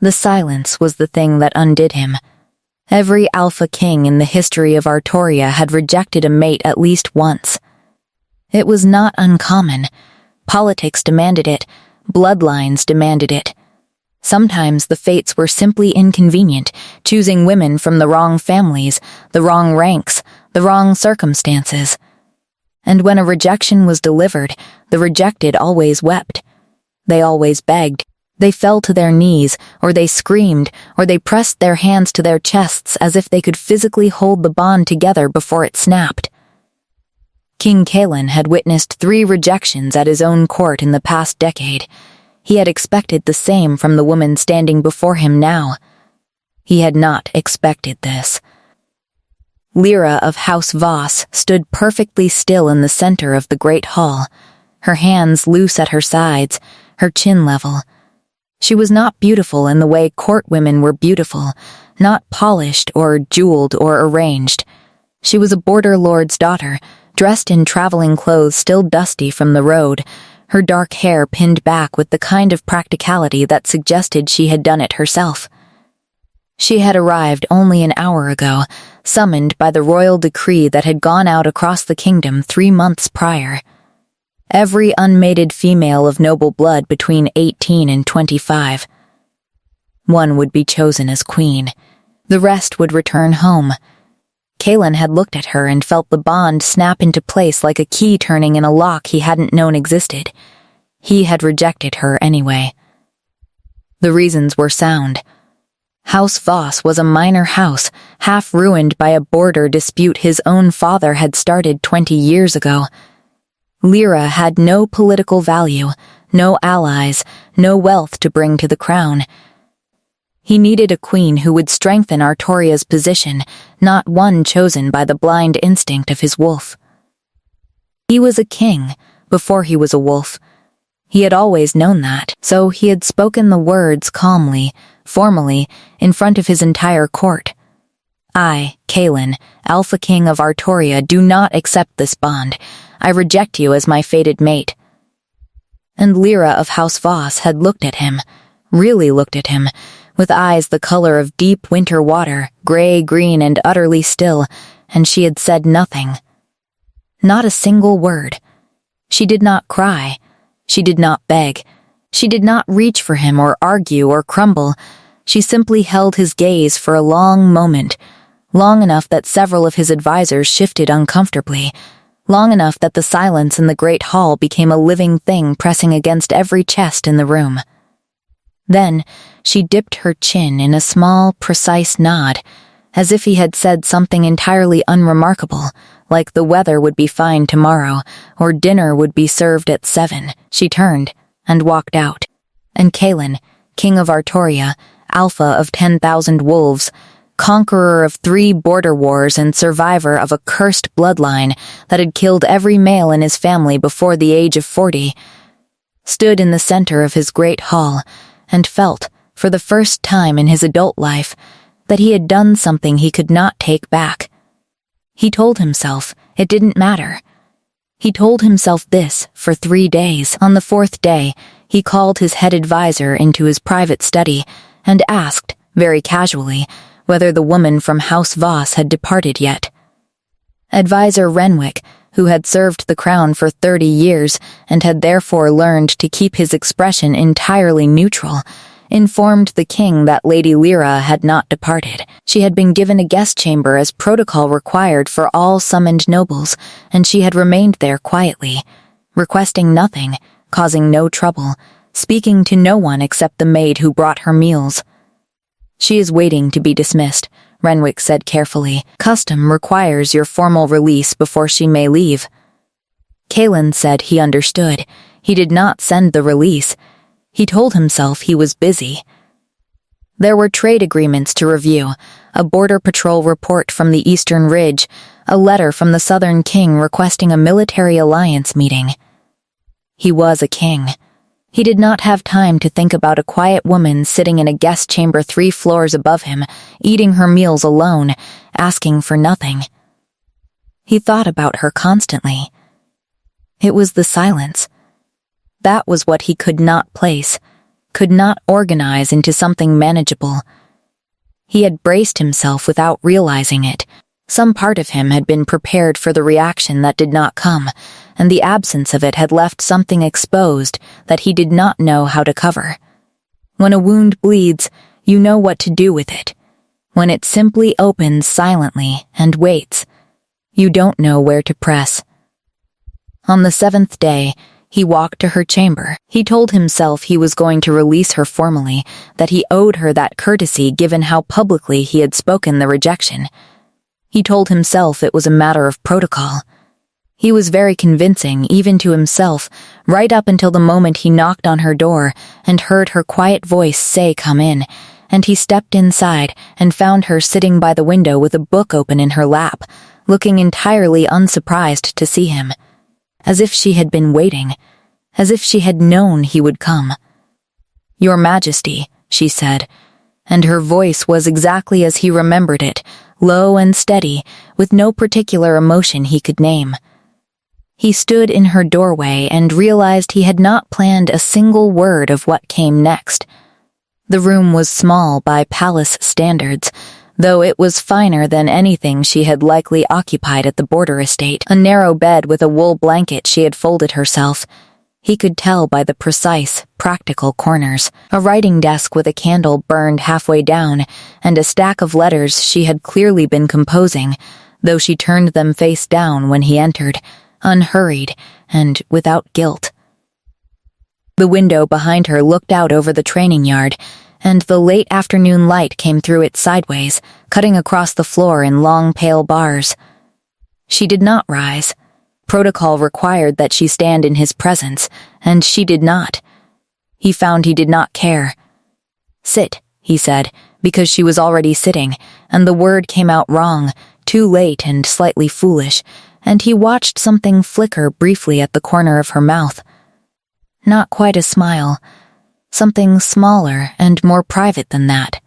The silence was the thing that undid him. Every alpha king in the history of Artoria had rejected a mate at least once. It was not uncommon. Politics demanded it. Bloodlines demanded it. Sometimes the fates were simply inconvenient, choosing women from the wrong families, the wrong ranks, the wrong circumstances. And when a rejection was delivered, the rejected always wept. They always begged. They fell to their knees, or they screamed, or they pressed their hands to their chests as if they could physically hold the bond together before it snapped. King Kalen had witnessed 3 rejections at his own court in the past decade. He had expected the same from the woman standing before him now. He had not expected this. Lyra of House Voss stood perfectly still in the center of the great hall, her hands loose at her sides, her chin level. She was not beautiful in the way court women were beautiful, not polished or jeweled or arranged. She was a border lord's daughter, dressed in traveling clothes still dusty from the road, her dark hair pinned back with the kind of practicality that suggested she had done it herself. She had arrived only an hour ago, summoned by the royal decree that had gone out across the kingdom 3 months prior. Every unmated female of noble blood between 18 and 25. One would be chosen as queen. The rest would return home. Kalen had looked at her and felt the bond snap into place like a key turning in a lock he hadn't known existed. He had rejected her anyway. The reasons were sound. House Voss was a minor house, half ruined by a border dispute his own father had started 20 years ago. Lyra had no political value, no allies, no wealth to bring to the crown. He needed a queen who would strengthen Artoria's position, not one chosen by the blind instinct of his wolf. He was a king before he was a wolf. He had always known that, so he had spoken the words calmly, formally, in front of his entire court. I, Kalen, Alpha King of Artoria, do not accept this bond. I reject you as my fated mate. And Lyra of House Voss had looked at him, really looked at him, with eyes the color of deep winter water, gray, green, and utterly still, and she had said nothing. Not a single word. She did not cry. She did not beg. She did not reach for him or argue or crumble. She simply held his gaze for a long moment, long enough that several of his advisors shifted uncomfortably, long enough that the silence in the great hall became a living thing pressing against every chest in the room. Then she dipped her chin in a small, precise nod, as if he had said something entirely unremarkable, like the weather would be fine tomorrow, or dinner would be served at 7. She turned and walked out. And Kalen, King of Artoria, Alpha of 10,000 wolves, conqueror of 3 border wars and survivor of a cursed bloodline that had killed every male in his family before the age of 40, stood in the center of his great hall and felt, for the first time in his adult life, that he had done something he could not take back. He told himself it didn't matter. He told himself this for 3 days. On the 4th day, he called his head advisor into his private study and asked, very casually, whether the woman from House Voss had departed yet. Advisor Renwick, who had served the crown for 30 years and had therefore learned to keep his expression entirely neutral, informed the king that Lady Lyra had not departed. She had been given a guest chamber as protocol required for all summoned nobles, and she had remained there quietly, requesting nothing, causing no trouble, speaking to no one except the maid who brought her meals. She is waiting to be dismissed, Renwick said carefully. Custom requires your formal release before she may leave. Kalen said he understood. He did not send the release. He told himself he was busy. There were trade agreements to review, a border patrol report from the Eastern Ridge, a letter from the Southern King requesting a military alliance meeting. He was a king. He did not have time to think about a quiet woman sitting in a guest chamber 3 floors above him, eating her meals alone, asking for nothing. He thought about her constantly. It was the silence. That was what he could not place. could not organize into something manageable. He had braced himself without realizing it. Some part of him had been prepared for the reaction that did not come, and the absence of it had left something exposed that he did not know how to cover. When a wound bleeds, you know what to do with it. When it simply opens silently and waits, you don't know where to press. On the 7th day, he walked to her chamber. He told himself he was going to release her formally, that he owed her that courtesy given how publicly he had spoken the rejection. He told himself it was a matter of protocol. He was very convincing, even to himself, right up until the moment he knocked on her door and heard her quiet voice say, "Come in," and he stepped inside and found her sitting by the window with a book open in her lap, looking entirely unsurprised to see him. As if she had been waiting, as if she had known he would come. "Your Majesty," she said, and her voice was exactly as he remembered it, low and steady, with no particular emotion he could name. He stood in her doorway and realized he had not planned a single word of what came next. The room was small by palace standards, though it was finer than anything she had likely occupied at the border estate. A narrow bed with a wool blanket she had folded herself. He could tell by the precise, practical corners. A writing desk with a candle burned halfway down, and a stack of letters she had clearly been composing, though she turned them face down when he entered, unhurried and without guilt. The window behind her looked out over the training yard, and the late afternoon light came through it sideways, cutting across the floor in long pale bars. She did not rise. Protocol required that she stand in his presence, and she did not. He found he did not care. "Sit," he said, because she was already sitting, and the word came out wrong, too late and slightly foolish, and he watched something flicker briefly at the corner of her mouth. Not quite a smile. Something smaller and more private than that.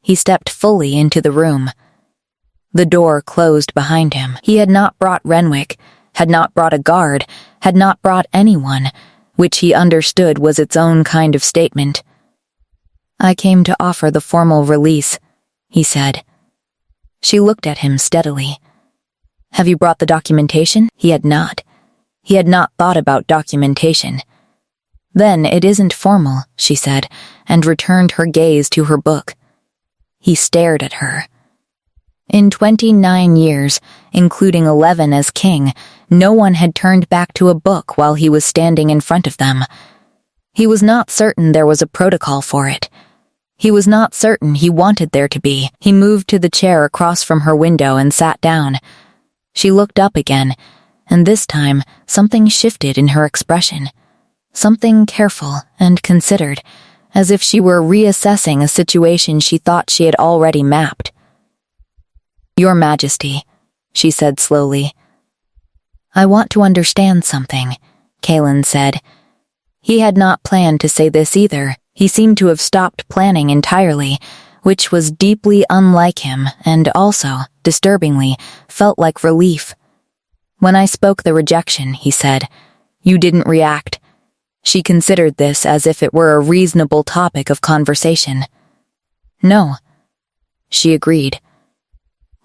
He stepped fully into the room. The door closed behind him. He had not brought Renwick, had not brought a guard, had not brought anyone, which he understood was its own kind of statement. "I came to offer the formal release," he said. She looked at him steadily. "Have you brought the documentation?" He had not. He had not thought about documentation. "Then it isn't formal," she said, and returned her gaze to her book. He stared at her. In 29 years, including 11 as king, no one had turned back to a book while he was standing in front of them. He was not certain there was a protocol for it. He was not certain he wanted there to be. He moved to the chair across from her window and sat down. She looked up again, and this time something shifted in her expression. Something careful and considered, as if she were reassessing a situation she thought she had already mapped. "Your Majesty," she said slowly. "I want to understand something," Kalen said. He had not planned to say this either. He seemed to have stopped planning entirely, which was deeply unlike him and also, disturbingly, felt like relief. "When I spoke the rejection," he said, "you didn't react." She considered this as if it were a reasonable topic of conversation. "No," she agreed.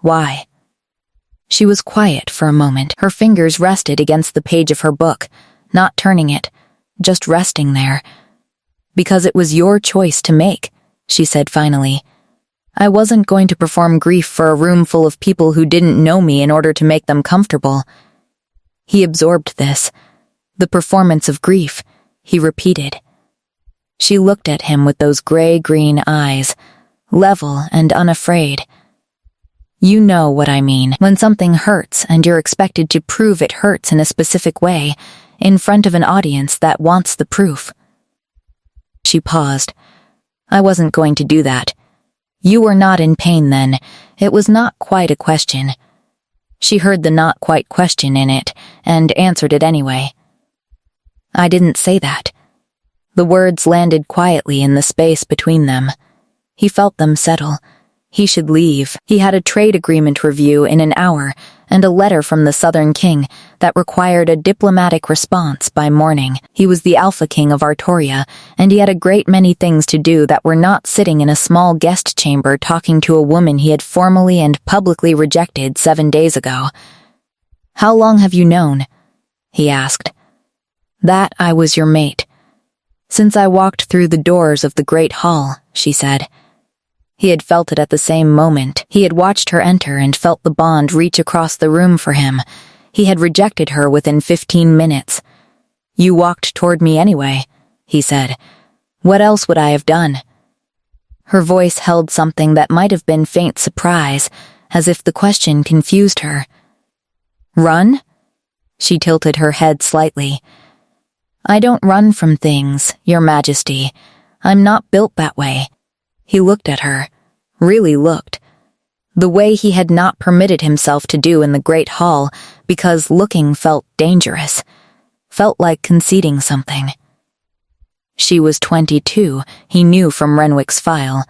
"Why?" She was quiet for a moment. Her fingers rested against the page of her book, not turning it, just resting there. "Because it was your choice to make," she said finally. "I wasn't going to perform grief for a room full of people who didn't know me in order to make them comfortable." He absorbed this. "The performance of grief," he repeated. She looked at him with those gray-green eyes, level and unafraid. "You know what I mean. When something hurts and you're expected to prove it hurts in a specific way, in front of an audience that wants the proof." She paused. "I wasn't going to do that. You were not in pain then. It was not quite a question." She heard the not quite question in it, and answered it anyway. "I didn't say that." The words landed quietly in the space between them. He felt them settle. He should leave. He had a trade agreement review in an hour, and a letter from the Southern King that required a diplomatic response by morning. He was the Alpha King of Artoria, and he had a great many things to do that were not sitting in a small guest chamber talking to a woman he had formally and publicly rejected 7 days ago. "How long have you known?" he asked. "That I was your mate. Since I walked through the doors of the great hall," she said. He had felt it at the same moment. He had watched her enter and felt the bond reach across the room for him. He had rejected her within 15 minutes. "You walked toward me anyway," he said. "What else would I have done?" Her voice held something that might have been faint surprise, as if the question confused her. "Run?" She tilted her head slightly. "I don't run from things, Your Majesty. I'm not built that way." He looked at her, really looked. The way he had not permitted himself to do in the great hall, because looking felt dangerous, felt like conceding something. She was 22, he knew from Renwick's file.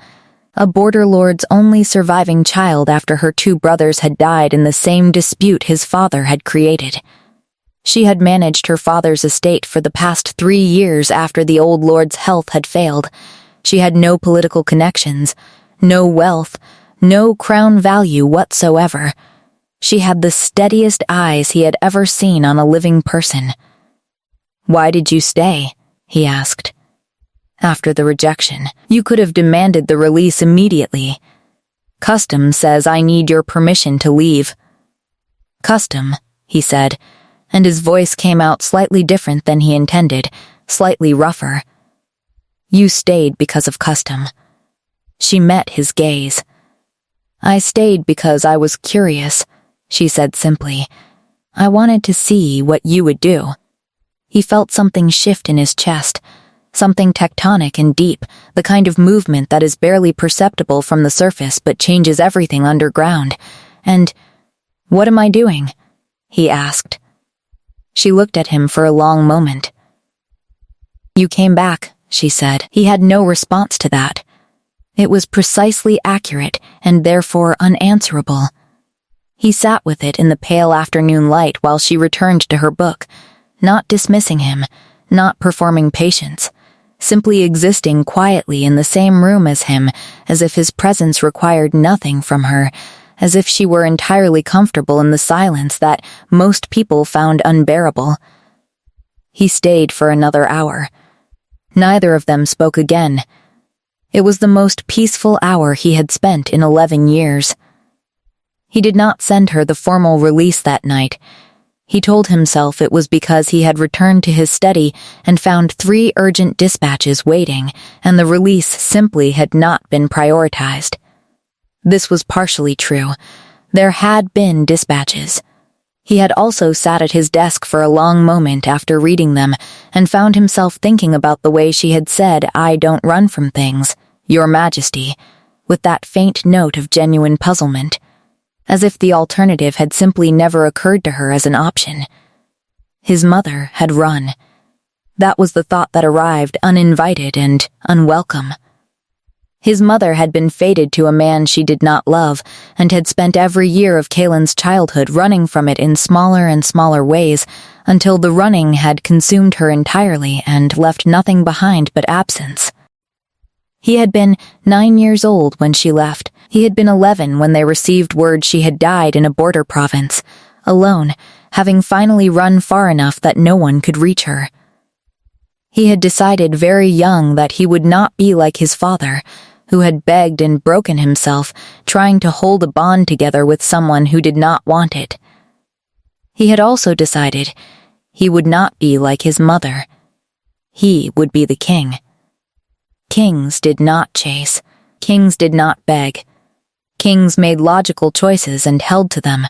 A border lord's only surviving child after her 2 brothers had died in the same dispute his father had created. She had managed her father's estate for the past 3 years after the old lord's health had failed. She had no political connections, no wealth, no crown value whatsoever. She had the steadiest eyes he had ever seen on a living person. "Why did you stay?" he asked. "After the rejection, you could have demanded the release immediately. Custom says I need your permission to leave." "Custom," he said, and his voice came out slightly different than he intended, slightly rougher. "You stayed because of custom." She met his gaze. "I stayed because I was curious," she said simply. "I wanted to see what you would do." He felt something shift in his chest, something tectonic and deep, the kind of movement that is barely perceptible from the surface but changes everything underground. And, "What am I doing?" he asked. She looked at him for a long moment. "You came back," she said. He had no response to that. It was precisely accurate and therefore unanswerable. He sat with it in the pale afternoon light while she returned to her book, not dismissing him, not performing patience, simply existing quietly in the same room as him, as if his presence required nothing from her, as if she were entirely comfortable in the silence that most people found unbearable. He stayed for another hour. Neither of them spoke again. It was the most peaceful hour he had spent in 11 years. He did not send her the formal release that night. He told himself it was because he had returned to his study and found 3 urgent dispatches waiting, and the release simply had not been prioritized. This was partially true. There had been dispatches. He had also sat at his desk for a long moment after reading them and found himself thinking about the way she had said, "I don't run from things, Your Majesty," with that faint note of genuine puzzlement, as if the alternative had simply never occurred to her as an option. His mother had run. That was the thought that arrived uninvited and unwelcome. His mother had been fated to a man she did not love, and had spent every year of Kaelin's childhood running from it in smaller and smaller ways, until the running had consumed her entirely and left nothing behind but absence. He had been 9 years old when she left. He had been 11 when they received word she had died in a border province, alone, having finally run far enough that no one could reach her. He had decided very young that he would not be like his father, who had begged and broken himself, trying to hold a bond together with someone who did not want it. He had also decided he would not be like his mother. He would be the king. Kings did not chase. Kings did not beg. Kings made logical choices and held to them.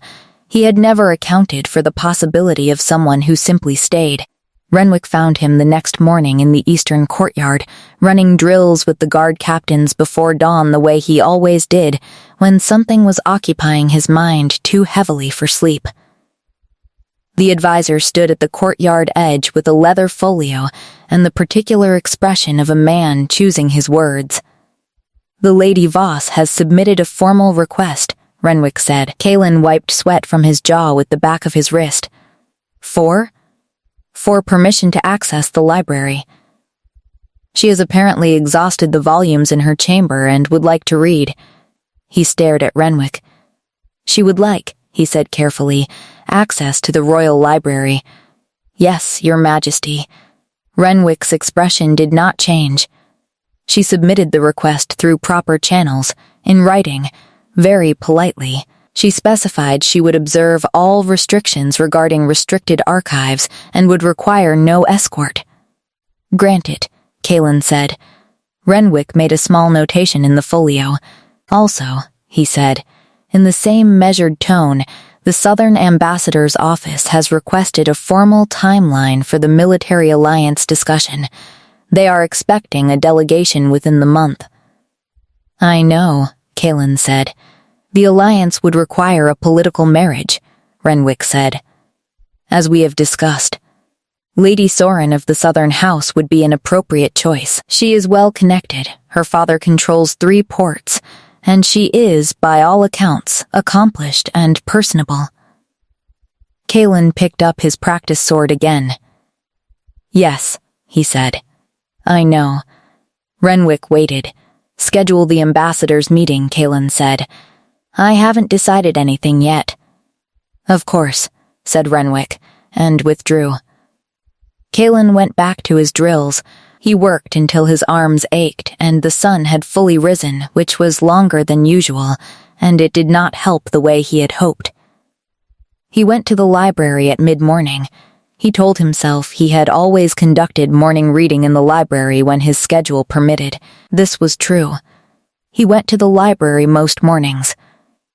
He had never accounted for the possibility of someone who simply stayed. Renwick found him the next morning in the eastern courtyard, running drills with the guard captains before dawn the way he always did, when something was occupying his mind too heavily for sleep. The advisor stood at the courtyard edge with a leather folio and the particular expression of a man choosing his words. "The Lady Voss has submitted a formal request," Renwick said. Kalen wiped sweat from his jaw with the back of his wrist. 4? For permission to access the library. She has apparently exhausted the volumes in her chamber and would like to read. He stared at Renwick. She would like, he said carefully, access to the Royal Library. Yes, Your Majesty. Renwick's expression did not change. She submitted the request through proper channels, in writing, very politely. She specified she would observe all restrictions regarding restricted archives and would require no escort. Granted, Kalen said. Renwick made a small notation in the folio. Also, he said, in the same measured tone, the Southern Ambassador's office has requested a formal timeline for the military alliance discussion. They are expecting a delegation within the month. I know, Kalen said. The alliance would require a political marriage, Renwick said. As we have discussed, Lady Soren of the Southern House would be an appropriate choice. She is well connected, her father controls 3 ports, and she is, by all accounts, accomplished and personable. Kalen picked up his practice sword again. Yes, he said. I know. Renwick waited. Schedule the ambassador's meeting, Kalen said. I haven't decided anything yet. Of course, said Renwick, and withdrew. Kalen went back to his drills. He worked until his arms ached and the sun had fully risen, which was longer than usual, and it did not help the way he had hoped. He went to the library at mid-morning. He told himself he had always conducted morning reading in the library when his schedule permitted. This was true. He went to the library most mornings.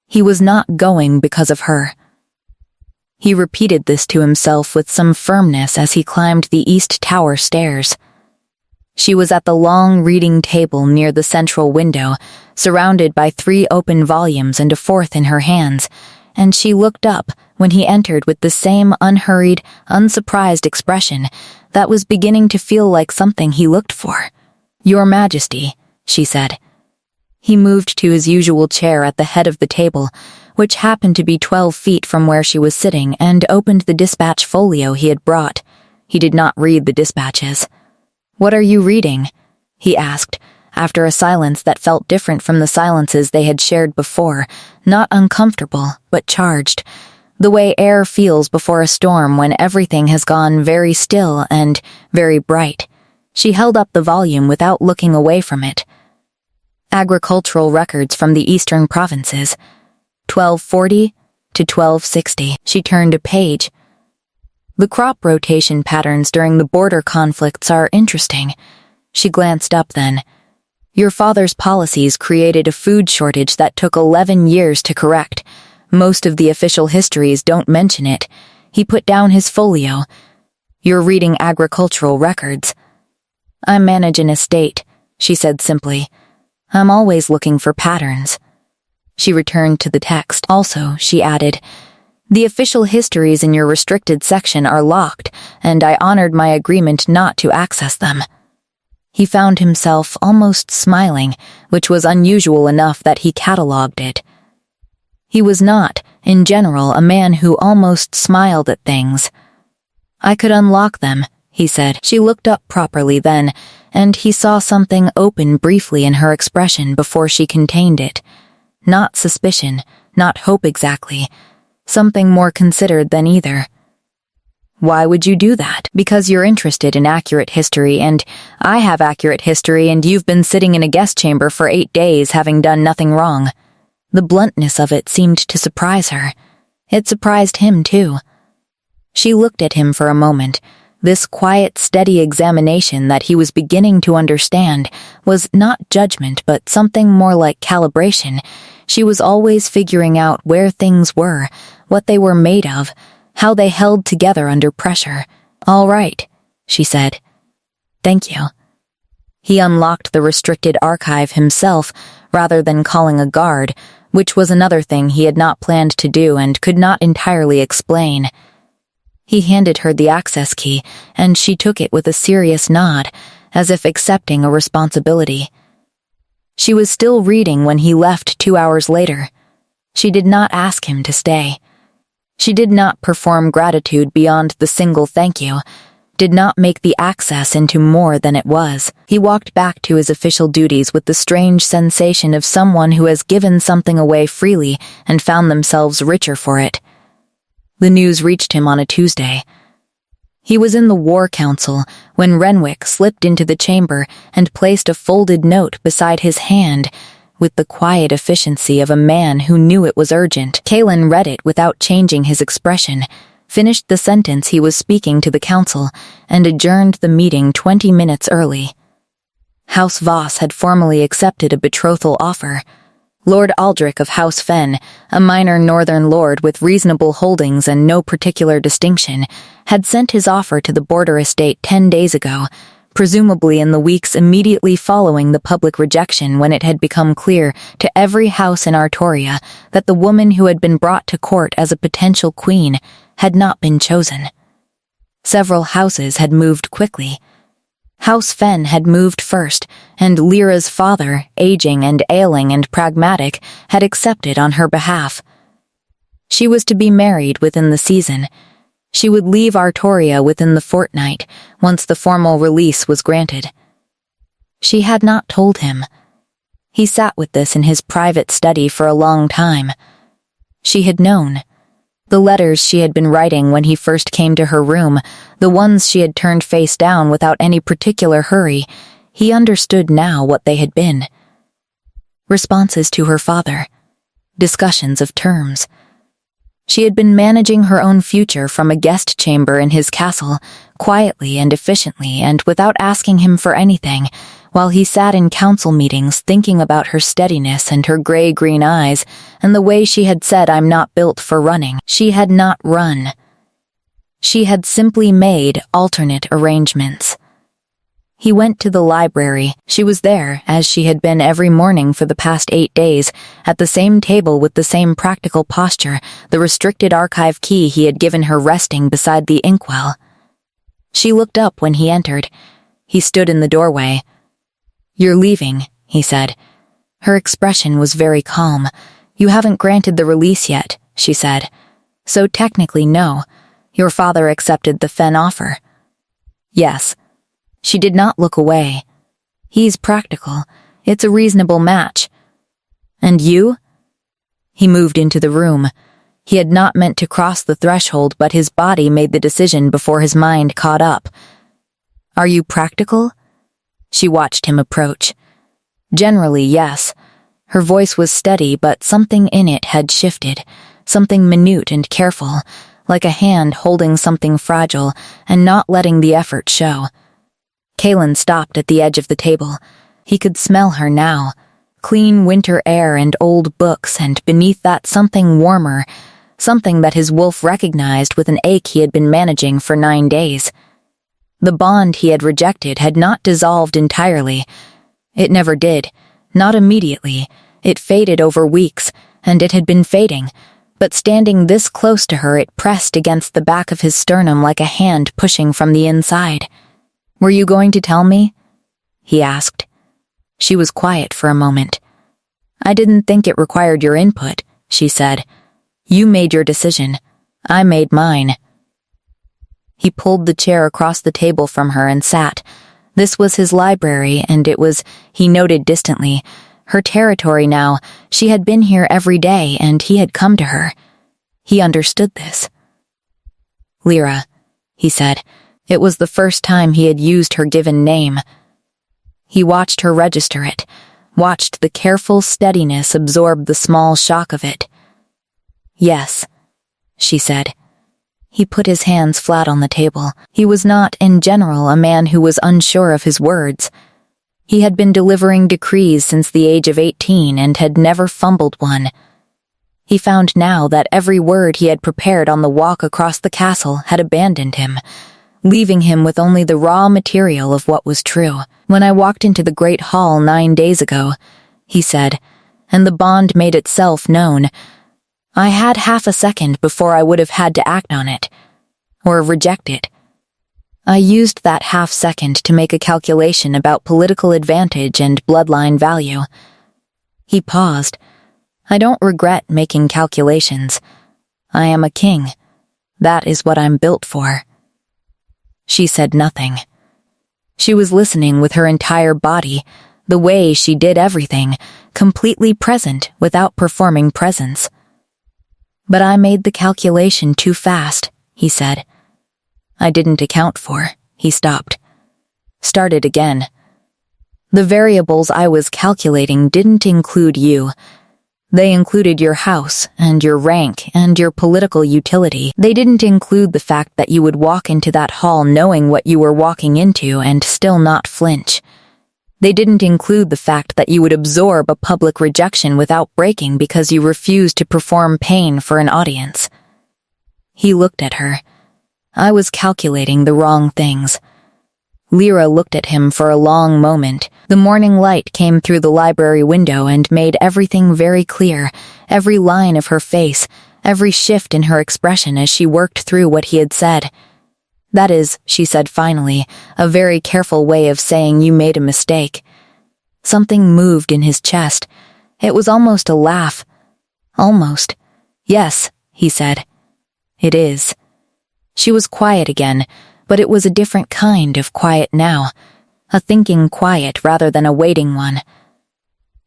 He was not going because of her. He repeated this to himself with some firmness as he climbed the East Tower stairs. She was at the long reading table near the central window, surrounded by 3 open volumes and a 4th in her hands, and she looked up when he entered with the same unhurried, unsurprised expression that was beginning to feel like something he looked for. Your Majesty, she said. He moved to his usual chair at the head of the table, which happened to be 12 feet from where she was sitting, and opened the dispatch folio he had brought. He did not read the dispatches. What are you reading? He asked, after a silence that felt different from the silences they had shared before, not uncomfortable, but charged, the way air feels before a storm when everything has gone very still and very bright. She held up the volume without looking away from it. Agricultural records from the eastern provinces, 1240 to 1260. She turned a page. The crop rotation patterns during the border conflicts are interesting. She glanced up then. Your father's policies created a food shortage that took 11 years to correct. Most of the official histories don't mention it. He put down his folio. You're reading agricultural records. I manage an estate, she said simply. I'm always looking for patterns. She returned to the text. Also, she added, the official histories in your restricted section are locked, and I honored my agreement not to access them. He found himself almost smiling, which was unusual enough that he catalogued it. He was not, in general, a man who almost smiled at things. I could unlock them, he said. She looked up properly then, and he saw something open briefly in her expression before she contained it. Not suspicion, not hope exactly. Something more considered than either. Why would you do that? Because you're interested in accurate history, and I have accurate history, and you've been sitting in a guest chamber for 8 days having done nothing wrong. The bluntness of it seemed to surprise her. It surprised him, too. She looked at him for a moment. This quiet, steady examination that he was beginning to understand was not judgment, but something more like calibration. She was always figuring out where things were, what they were made of, how they held together under pressure. All right, she said. Thank you. He unlocked the restricted archive himself, rather than calling a guard, which was another thing he had not planned to do and could not entirely explain. He handed her the access key, and she took it with a serious nod, as if accepting a responsibility. She was still reading when he left 2 hours later. She did not ask him to stay. She did not perform gratitude beyond the single thank you, did not make the access into more than it was. He walked back to his official duties with the strange sensation of someone who has given something away freely and found themselves richer for it. The news reached him on a Tuesday. He was in the War Council when Renwick slipped into the chamber and placed a folded note beside his hand with the quiet efficiency of a man who knew it was urgent. Kalen read it without changing his expression, finished the sentence he was speaking to the council, and adjourned the meeting 20 minutes early. House Voss had formally accepted a betrothal offer. Lord Aldrich of House Fen, a minor northern lord with reasonable holdings and no particular distinction, had sent his offer to the border estate 10 days ago, presumably in the weeks immediately following the public rejection when it had become clear to every house in Artoria that the woman who had been brought to court as a potential queen had not been chosen. Several houses had moved quickly. House Fen had moved first, and Lyra's father, aging and ailing and pragmatic, had accepted on her behalf. She was to be married within the season. She would leave Artoria within the fortnight, once the formal release was granted. She had not told him. He sat with this in his private study for a long time. She had known. The letters she had been writing when he first came to her room, the ones she had turned face down without any particular hurry, he understood now what they had been. Responses to her father. Discussions of terms. She had been managing her own future from a guest chamber in his castle, quietly and efficiently and without asking him for anything, while he sat in council meetings thinking about her steadiness and her gray-green eyes and the way she had said, "I'm not built for running." She had not run. She had simply made alternate arrangements. He went to the library. She was there, as she had been every morning for the past 8 days, at the same table with the same practical posture, the restricted archive key he had given her resting beside the inkwell. She looked up when he entered. He stood in the doorway. "You're leaving," he said. Her expression was very calm. "You haven't granted the release yet," she said. "So technically, no. Your father accepted the Fen offer." "Yes." She did not look away. "He's practical. It's a reasonable match." "And you?" He moved into the room. He had not meant to cross the threshold, but his body made the decision before his mind caught up. "Are you practical?" She watched him approach. "Generally, yes." Her voice was steady, but something in it had shifted, something minute and careful, like a hand holding something fragile and not letting the effort show. Kalen stopped at the edge of the table. He could smell her now. Clean winter air and old books, and beneath that something warmer, something that his wolf recognized with an ache he had been managing for 9 days. The bond he had rejected had not dissolved entirely. It never did. Not immediately. It faded over weeks, and it had been fading. But standing this close to her, it pressed against the back of his sternum like a hand pushing from the inside. "Were you going to tell me?" he asked. She was quiet for a moment. "I didn't think it required your input," she said. "You made your decision. I made mine." He pulled the chair across the table from her and sat. This was his library, and it was, he noted distantly, her territory now. She had been here every day, and he had come to her. He understood this. "Lyra," he said. It was the first time he had used her given name. He watched her register it, watched the careful steadiness absorb the small shock of it. "Yes," she said. He put his hands flat on the table. He was not, in general, a man who was unsure of his words. He had been delivering decrees since the age of 18 and had never fumbled one. He found now that every word he had prepared on the walk across the castle had abandoned him, leaving him with only the raw material of what was true. "When I walked into the great hall 9 days ago," he said, "and the bond made itself known, I had half a second before I would have had to act on it, or reject it. I used that half second to make a calculation about political advantage and bloodline value." He paused. I don't regret making calculations. I am a king. That is what I'm built for." She said nothing. She was listening with her entire body, the way she did everything, completely present without performing presence. "But I made the calculation too fast," he said. "I didn't account for." He stopped. Started again. "The variables I was calculating didn't include you. They included your house and your rank and your political utility. They didn't include the fact that you would walk into that hall knowing what you were walking into and still not flinch. They didn't include the fact that you would absorb a public rejection without breaking because you refused to perform pain for an audience." He looked at her. I was calculating the wrong things. Lyra looked at him for a long moment. The morning light came through the library window and made everything very clear, every line of her face, every shift in her expression as she worked through what he had said. "That is," she said finally, "a very careful way of saying you made a mistake." Something moved in his chest. It was almost a laugh. "Almost. Yes," he said. "It is." She was quiet again, but it was a different kind of quiet now, a thinking quiet rather than a waiting one.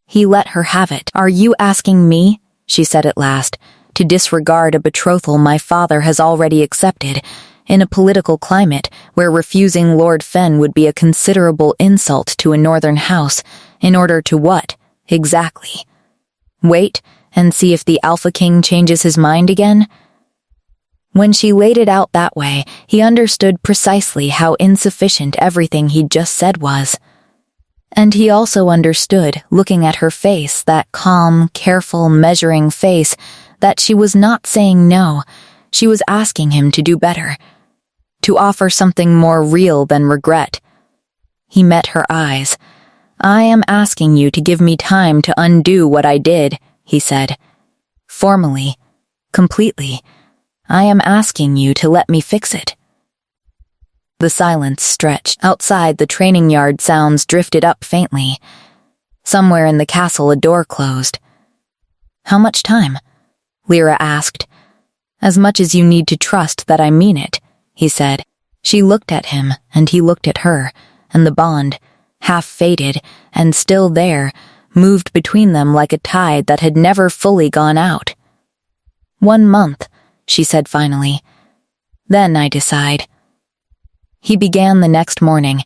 He let her have it. "Are you asking me," she said at last, "to disregard a betrothal my father has already accepted, in a political climate where refusing Lord Fen would be a considerable insult to a northern house, in order to what, exactly? Wait and see if the Alpha King changes his mind again?" When she laid it out that way, he understood precisely how insufficient everything he'd just said was. And he also understood, looking at her face, that calm, careful, measuring face, that she was not saying no. She was asking him to do better, to offer something more real than regret. He met her eyes. "I am asking you to give me time to undo what I did," he said. "Formally, completely. I am asking you to let me fix it." The silence stretched. Outside, the training yard sounds drifted up faintly. Somewhere in the castle, a door closed. "How much time?" Lyra asked. "As much as you need to trust that I mean it," he said. She looked at him, and he looked at her, and the bond, half faded and still there, moved between them like a tide that had never fully gone out. "1 month," she said finally. "Then I decide." He began the next morning,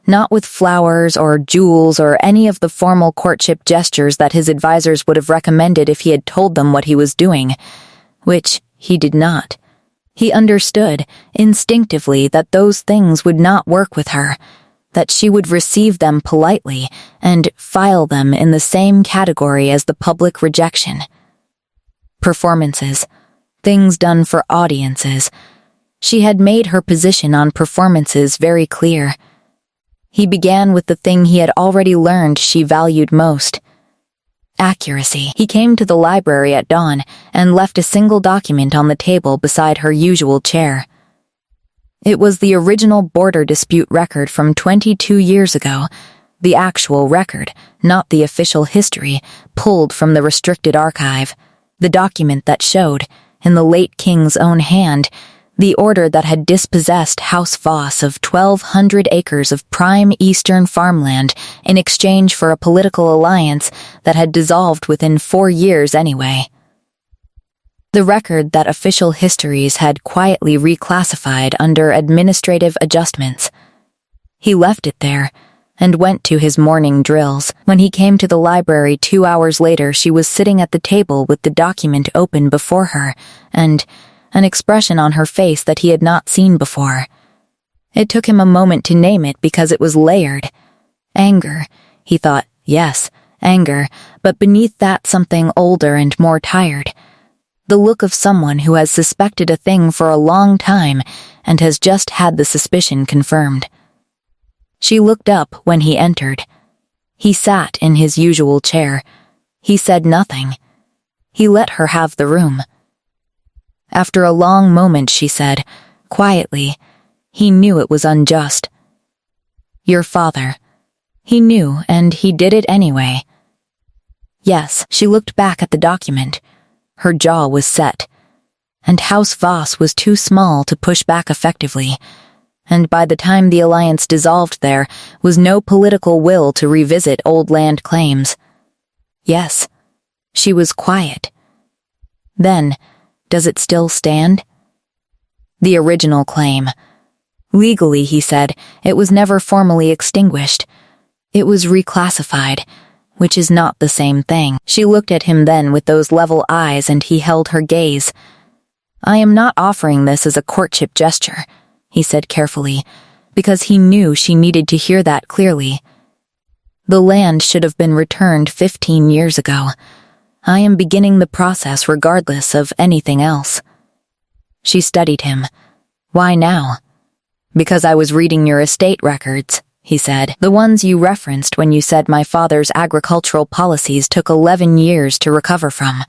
not with flowers or jewels or any of the formal courtship gestures that his advisors would have recommended if he had told them what he was doing, which he did not. He understood, instinctively, that those things would not work with her, that she would receive them politely and file them in the same category as the public rejection. Performances. Things done for audiences. She had made her position on performances very clear. He began with the thing he had already learned she valued most: accuracy. He came to the library at dawn and left a single document on the table beside her usual chair. It was the original border dispute record from 22 years ago, the actual record, not the official history, pulled from the restricted archive, the document that showed, in the late king's own hand, the order that had dispossessed House Voss of 1,200 acres of prime eastern farmland in exchange for a political alliance that had dissolved within 4 years anyway. The record that official histories had quietly reclassified under administrative adjustments. He left it there and went to his morning drills. When he came to the library 2 hours later, she was sitting at the table with the document open before her, and an expression on her face that he had not seen before. It took him a moment to name it because it was layered. Anger, he thought, yes, anger, but beneath that something older and more tired. The look of someone who has suspected a thing for a long time and has just had the suspicion confirmed. She looked up when he entered. He sat in his usual chair. He said nothing. He let her have the room. After a long moment, she said, quietly, he knew it was unjust. "Your father. He knew, and he did it anyway." Yes, she looked back at the document. Her jaw was set. And House Voss was too small to push back effectively. And by the time the alliance dissolved, there was no political will to revisit old land claims. Yes, she was quiet. Then, does it still stand? The original claim. Legally, he said, it was never formally extinguished. It was reclassified, which is not the same thing. She looked at him then with those level eyes, and he held her gaze. I am not offering this as a courtship gesture, he said carefully, because he knew she needed to hear that clearly. The land should have been returned 15 years ago. I am beginning the process regardless of anything else. She studied him. Why now? Because I was reading your estate records, he said, the ones you referenced when you said my father's agricultural policies took 11 years to recover from.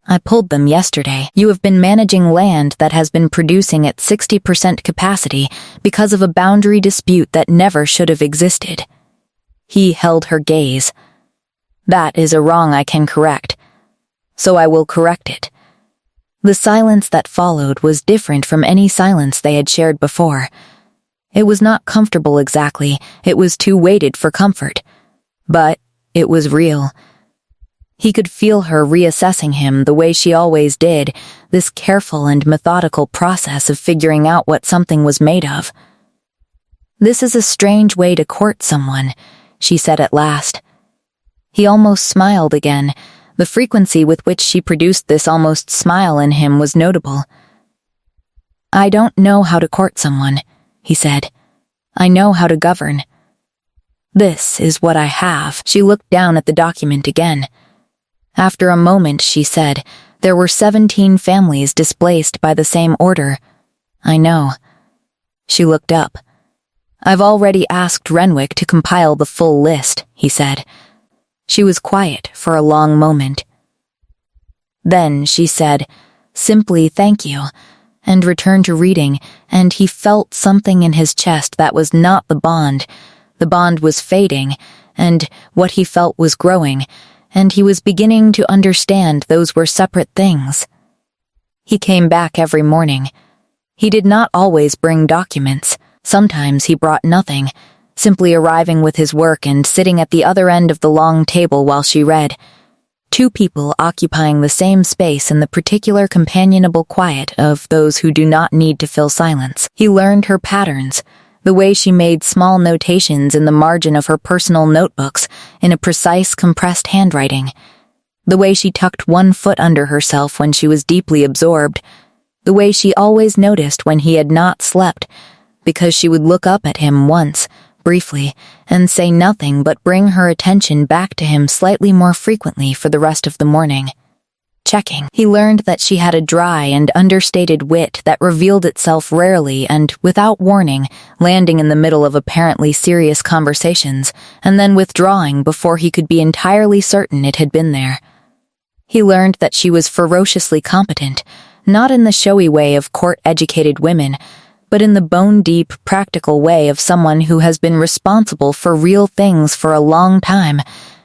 I pulled them yesterday. You have been managing land that has been producing at 60% capacity because of a boundary dispute that never should have existed. He held her gaze. That is a wrong I can correct. So I will correct it. The silence that followed was different from any silence they had shared before. It was not comfortable exactly, it was too weighted for comfort. But it was real. He could feel her reassessing him the way she always did, this careful and methodical process of figuring out what something was made of. This is a strange way to court someone, she said at last. He almost smiled again. The frequency with which she produced this almost smile in him was notable. I don't know how to court someone, he said. I know how to govern. This is what I have. She looked down at the document again. After a moment, she said, there were 17 families displaced by the same order. I know. She looked up. I've already asked Renwick to compile the full list, he said. She was quiet for a long moment. Then she said, simply thank you, and returned to reading, and he felt something in his chest that was not the bond. The bond was fading, and what he felt was growing, and he was beginning to understand those were separate things. He came back every morning. He did not always bring documents. Sometimes he brought nothing, simply arriving with his work and sitting at the other end of the long table while she read. Two people occupying the same space in the particular companionable quiet of those who do not need to fill silence. He learned her patterns, the way she made small notations in the margin of her personal notebooks in a precise, compressed handwriting, the way she tucked one foot under herself when she was deeply absorbed, the way she always noticed when he had not slept, because she would look up at him once, briefly, and say nothing but bring her attention back to him slightly more frequently for the rest of the morning. Checking. He learned that she had a dry and understated wit that revealed itself rarely and, without warning, landing in the middle of apparently serious conversations, and then withdrawing before he could be entirely certain it had been there. He learned that she was ferociously competent, not in the showy way of court-educated women, but in the bone-deep, practical way of someone who has been responsible for real things for a long time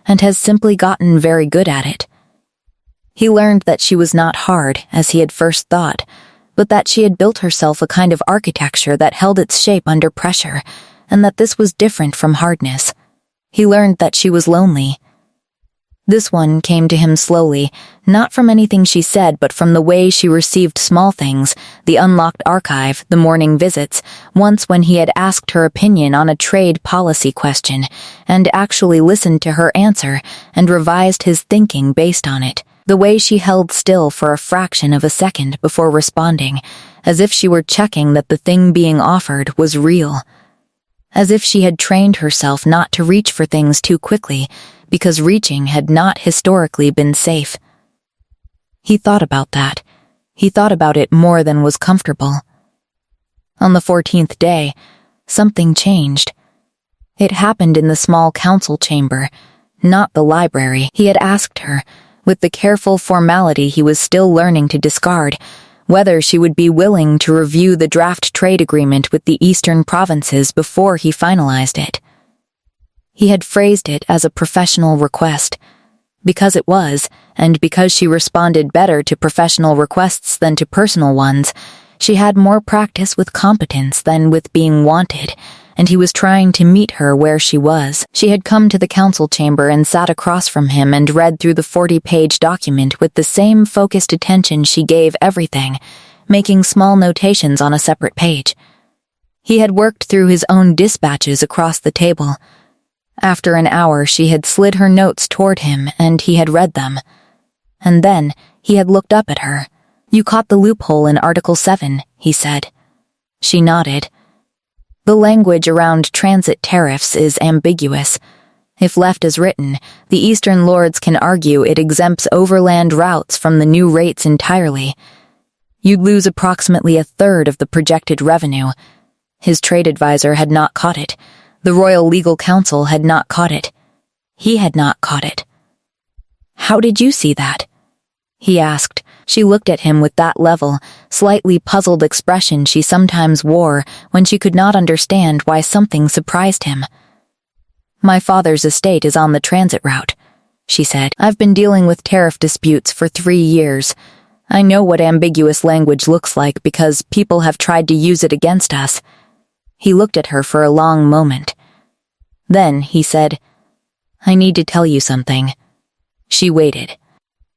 and has simply gotten very good at it. He learned that she was not hard, as he had first thought, but that she had built herself a kind of architecture that held its shape under pressure, and that this was different from hardness. He learned that she was lonely. This one came to him slowly, not from anything she said, but from the way she received small things, the unlocked archive, the morning visits, once when he had asked her opinion on a trade policy question, and actually listened to her answer and revised his thinking based on it. The way she held still for a fraction of a second before responding, as if she were checking that the thing being offered was real. As if she had trained herself not to reach for things too quickly, because reaching had not historically been safe. He thought about that. He thought about it more than was comfortable. On the 14th day, something changed. It happened in the small council chamber, not the library. He had asked her, with the careful formality he was still learning to discard, whether she would be willing to review the draft trade agreement with the eastern provinces before he finalized it. He had phrased it as a professional request, Because it was, and because she responded better to professional requests than to personal ones, she had more practice with competence than with being wanted, and he was trying to meet her where she was. She had come to the council chamber and sat across from him and read through the 40-page document with the same focused attention she gave everything, making small notations on a separate page. He had worked through his own dispatches across the table. After an hour, she had slid her notes toward him, and he had read them. And then he had looked up at her. "You caught the loophole in Article 7, he said. She nodded. The language around transit tariffs is ambiguous. If left as written, the Eastern Lords can argue it exempts overland routes from the new rates entirely. You'd lose approximately a third of the projected revenue. His trade advisor had not caught it. The Royal Legal Council had not caught it. He had not caught it. "How did you see that?" he asked. She looked at him with that level, slightly puzzled expression she sometimes wore when she could not understand why something surprised him. "My father's estate is on the transit route," she said. "I've been dealing with tariff disputes for 3 years. I know what ambiguous language looks like because people have tried to use it against us." He looked at her for a long moment. Then he said, "I need to tell you something." She waited.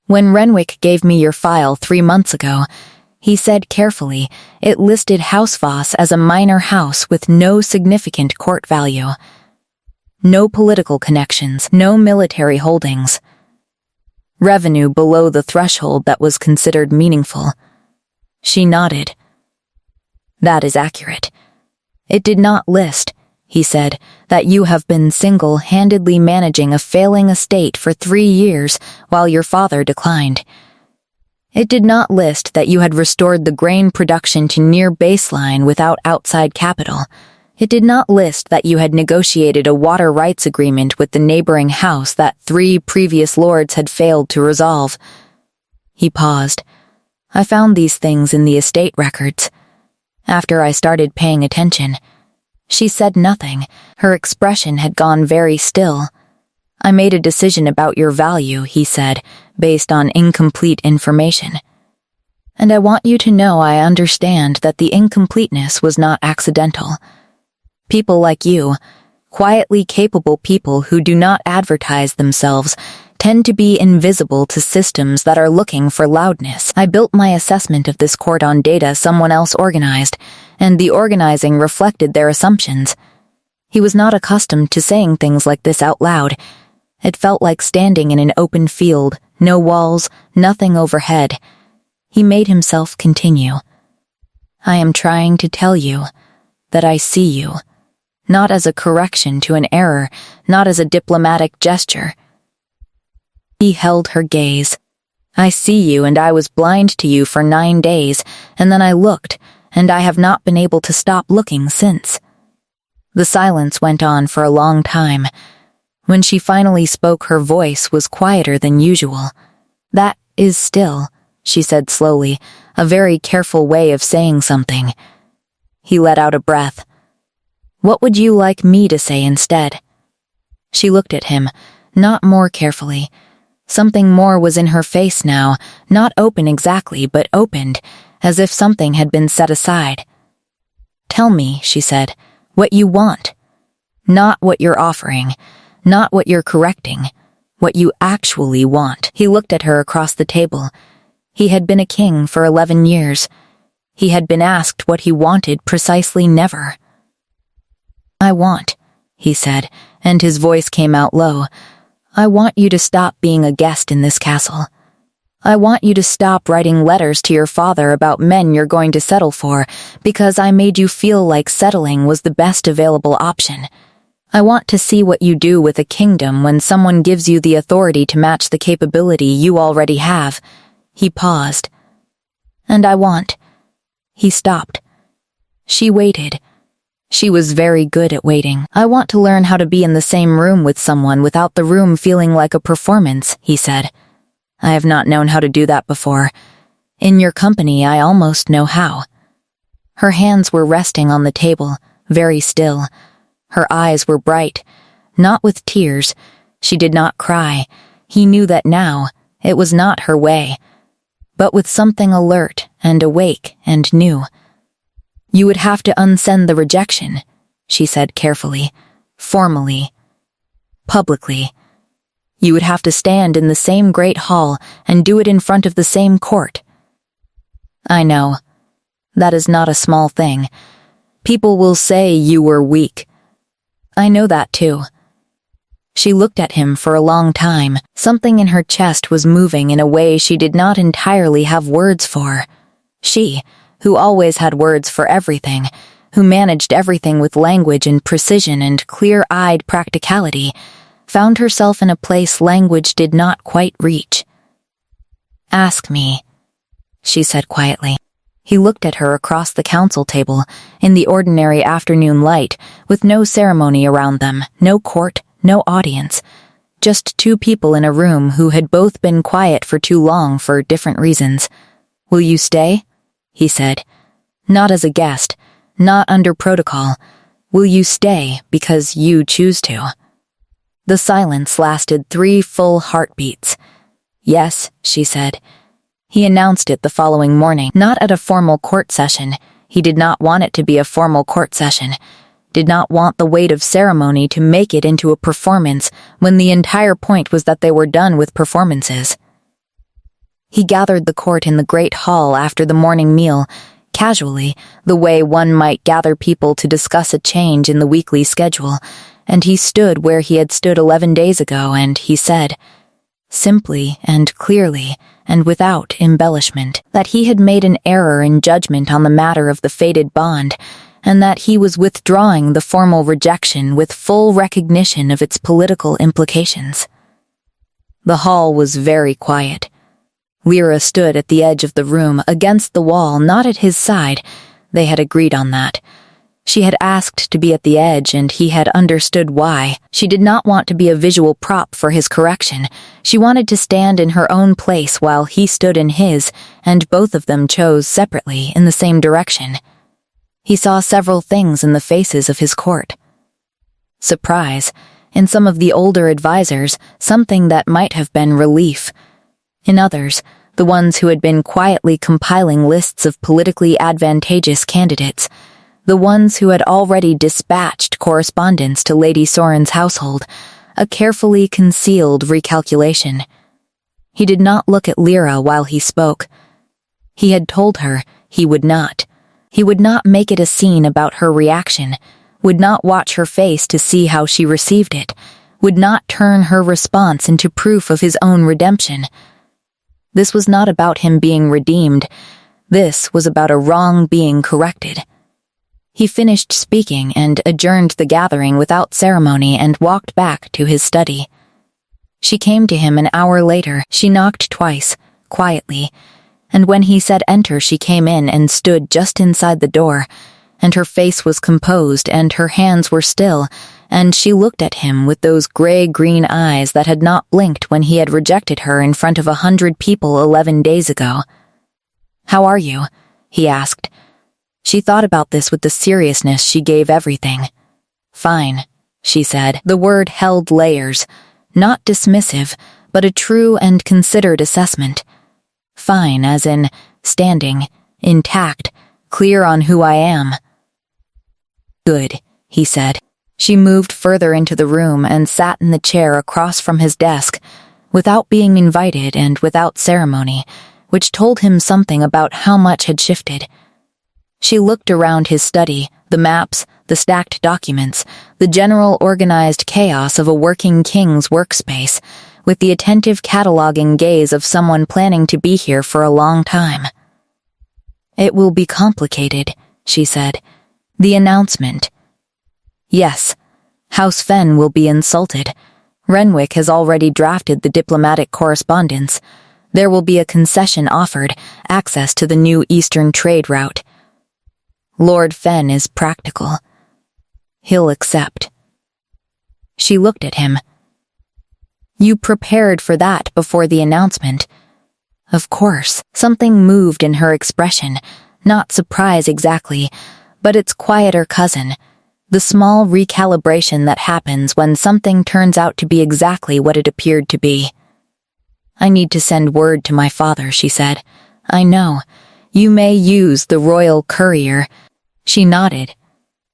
"When Renwick gave me your file 3 months ago," he said carefully, "it listed Hausfoss as a minor house with no significant court value. No political connections, no military holdings. Revenue below the threshold that was considered meaningful." She nodded. "That is accurate. It did not list," he said, "that you have been single-handedly managing a failing estate for 3 years while your father declined. It did not list that you had restored the grain production to near baseline without outside capital. It did not list that you had negotiated a water rights agreement with the neighboring house that 3 previous lords had failed to resolve." He paused. "I found these things in the estate records. After I started paying attention." She said nothing. Her expression had gone very still. "I made a decision about your value," he said, "based on incomplete information. And I want you to know I understand that the incompleteness was not accidental. People like you, quietly capable people who do not advertise themselves, tend to be invisible to systems that are looking for loudness. I built my assessment of this court on data someone else organized, and the organizing reflected their assumptions." He was not accustomed to saying things like this out loud. It felt like standing in an open field, no walls, nothing overhead. He made himself continue. "I am trying to tell you that I see you, not as a correction to an error, not as a diplomatic gesture." He held her gaze. "I see you, and I was blind to you for 9 days, and then I looked, and I have not been able to stop looking since." The silence went on for a long time. When she finally spoke, her voice was quieter than usual. "That is still," she said slowly, a very careful way of saying something. He let out a breath. "What would you like me to say instead?" She looked at him, not more carefully. Something more was in her face now, not open exactly, but opened, as if something had been set aside. "Tell me," she said, "what you want. Not what you're offering, not what you're correcting, what you actually want." He looked at her across the table. He had been a king for 11 years. He had been asked what he wanted precisely never. "I want," he said, and his voice came out low, "I want you to stop being a guest in this castle. I want you to stop writing letters to your father about men you're going to settle for, because I made you feel like settling was the best available option. I want to see what you do with a kingdom when someone gives you the authority to match the capability you already have." He paused. "And I want..." He stopped. She waited. She was very good at waiting. "I want to learn how to be in the same room with someone without the room feeling like a performance," he said. "I have not known how to do that before. In your company, I almost know how." Her hands were resting on the table, very still. Her eyes were bright, not with tears. She did not cry. He knew that now it was not her way, but with something alert and awake and new. "You would have to unsend the rejection," she said carefully, formally, publicly. "You would have to stand in the same great hall and do it in front of the same court." "I know. That is not a small thing. People will say you were weak. I know that too." She looked at him for a long time. Something in her chest was moving in a way she did not entirely have words for. She, who always had words for everything, who managed everything with language and precision and clear-eyed practicality, found herself in a place language did not quite reach. "Ask me," she said quietly. He looked at her across the council table, in the ordinary afternoon light, with no ceremony around them, no court, no audience, just two people in a room who had both been quiet for too long for different reasons. "Will you stay?" he said. "Not as a guest, not under protocol. Will you stay because you choose to?" The silence lasted 3 full heartbeats. "Yes," she said. He announced it the following morning, not at a formal court session. He did not want it to be a formal court session, did not want the weight of ceremony to make it into a performance when the entire point was that they were done with performances. He gathered the court in the great hall after the morning meal, casually, the way one might gather people to discuss a change in the weekly schedule, and he stood where he had stood 11 days ago, and he said, simply and clearly, and without embellishment, that he had made an error in judgment on the matter of the fated bond, and that he was withdrawing the formal rejection with full recognition of its political implications. The hall was very quiet. Lyra stood at the edge of the room, against the wall, not at his side. They had agreed on that. She had asked to be at the edge, and he had understood why. She did not want to be a visual prop for his correction. She wanted to stand in her own place while he stood in his, and both of them chose separately in the same direction. He saw several things in the faces of his court. Surprise. In some of the older advisors, something that might have been relief. In others, the ones who had been quietly compiling lists of politically advantageous candidates, the ones who had already dispatched correspondence to Lady Soren's household, a carefully concealed recalculation. He did not look at Lyra while he spoke. He had told her he would not. He would not make it a scene about her reaction, would not watch her face to see how she received it, would not turn her response into proof of his own redemption. This was not about him being redeemed. This was about a wrong being corrected. He finished speaking and adjourned the gathering without ceremony and walked back to his study. She came to him an hour later. She knocked twice, quietly, and when he said enter, she came in and stood just inside the door, and her face was composed and her hands were still, and she looked at him with those gray-green eyes that had not blinked when he had rejected her in front of 100 people 11 days ago. "How are you?" he asked. She thought about this with the seriousness she gave everything. "Fine," she said. The word held layers, not dismissive, but a true and considered assessment. Fine as in standing, intact, clear on who I am. "Good," he said. She moved further into the room and sat in the chair across from his desk, without being invited and without ceremony, which told him something about how much had shifted. She looked around his study, the maps, the stacked documents, the general organized chaos of a working king's workspace, with the attentive cataloging gaze of someone planning to be here for a long time. "It will be complicated," she said. "The announcement." "Yes. House Fen will be insulted. Renwick has already drafted the diplomatic correspondence. There will be a concession offered, access to the new eastern trade route. Lord Fen is practical. He'll accept." She looked at him. "You prepared for that before the announcement." Of course, something moved in her expression, not surprise exactly, but its quieter cousin, the small recalibration that happens when something turns out to be exactly what it appeared to be. I need to send word to my father, she said. I know. You may use the royal courier. She nodded.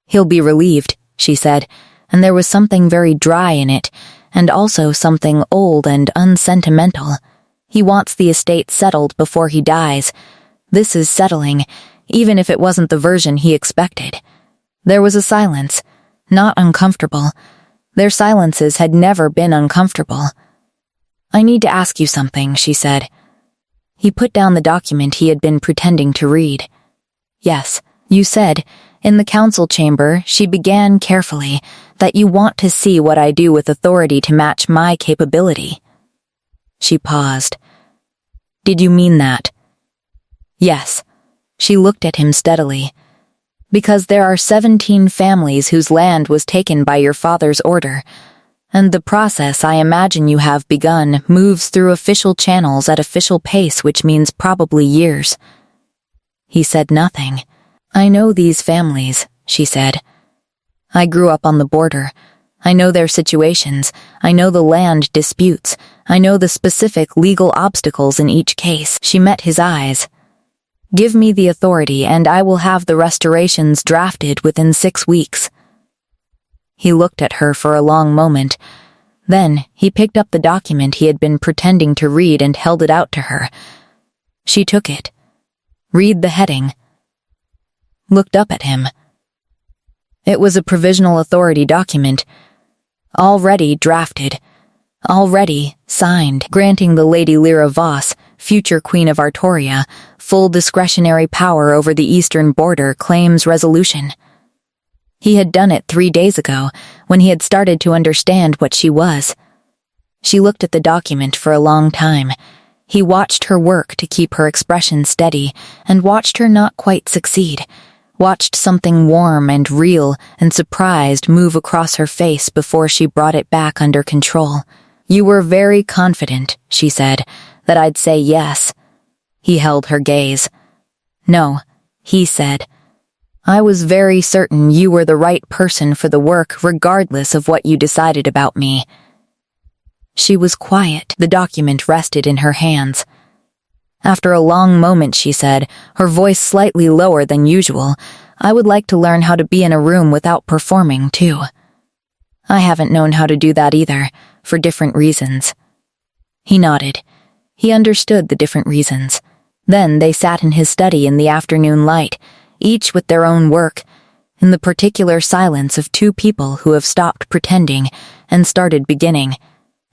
He'll be relieved, she said, and there was something very dry in it, and also something old and unsentimental. He wants the estate settled before he dies. This is settling, even if it wasn't the version he expected. There was a silence, not uncomfortable. Their silences had never been uncomfortable. I need to ask you something, she said. He put down the document he had been pretending to read. Yes, you said, in the council chamber, she began carefully, that you want to see what I do with authority to match my capability. She paused. Did you mean that? Yes. She looked at him steadily. Because there are 17 families whose land was taken by your father's order, and the process I imagine you have begun moves through official channels at official pace, which means probably years. He said nothing. I know these families, she said. I grew up on the border. I know their situations. I know the land disputes. I know the specific legal obstacles in each case. She met his eyes. Give me the authority and I will have the restorations drafted within 6 weeks. He looked at her for a long moment. Then he picked up the document he had been pretending to read and held it out to her. She took it. Read the heading. Looked up at him. It was a provisional authority document. Already drafted. Already signed, granting the Lady Lyra Voss, future Queen of Artoria, full discretionary power over the eastern border claims resolution. He had done it 3 days ago, when he had started to understand what she was. She looked at the document for a long time. He watched her work to keep her expression steady, and watched her not quite succeed. Watched something warm and real and surprised move across her face before she brought it back under control. You were very confident, she said, that I'd say yes. He held her gaze. No, he said. I was very certain you were the right person for the work regardless of what you decided about me. She was quiet. The document rested in her hands. After a long moment, she said, her voice slightly lower than usual, I would like to learn how to be in a room without performing, too. I haven't known how to do that either, for different reasons. He nodded. He understood the different reasons. Then they sat in his study in the afternoon light, each with their own work, in the particular silence of 2 people who have stopped pretending and started beginning.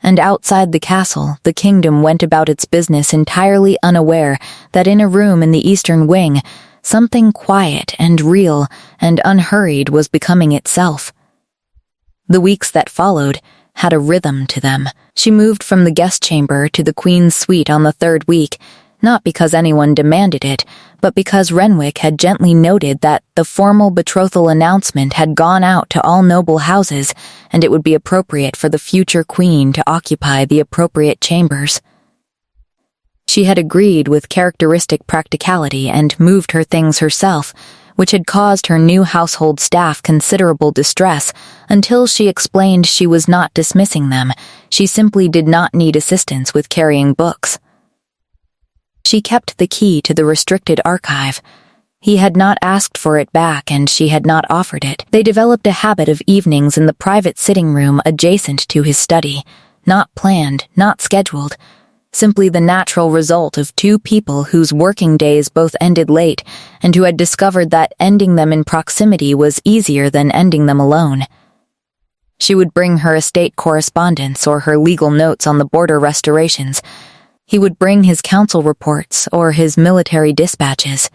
And outside the castle, the kingdom went about its business entirely unaware that in a room in the eastern wing, something quiet and real and unhurried was becoming itself. The weeks that followed had a rhythm to them. She moved from the guest chamber to the Queen's suite on the 3rd week, not because anyone demanded it, but because Renwick had gently noted that the formal betrothal announcement had gone out to all noble houses, and it would be appropriate for the future queen to occupy the appropriate chambers. She had agreed with characteristic practicality and moved her things herself, which had caused her new household staff considerable distress until she explained she was not dismissing them. She simply did not need assistance with carrying books. She kept the key to the restricted archive. He had not asked for it back and she had not offered it. They developed a habit of evenings in the private sitting room adjacent to his study, not planned, not scheduled, simply the natural result of 2 people whose working days both ended late and who had discovered that ending them in proximity was easier than ending them alone. She would bring her estate correspondence or her legal notes on the border restorations. He would bring his council reports or his military dispatches.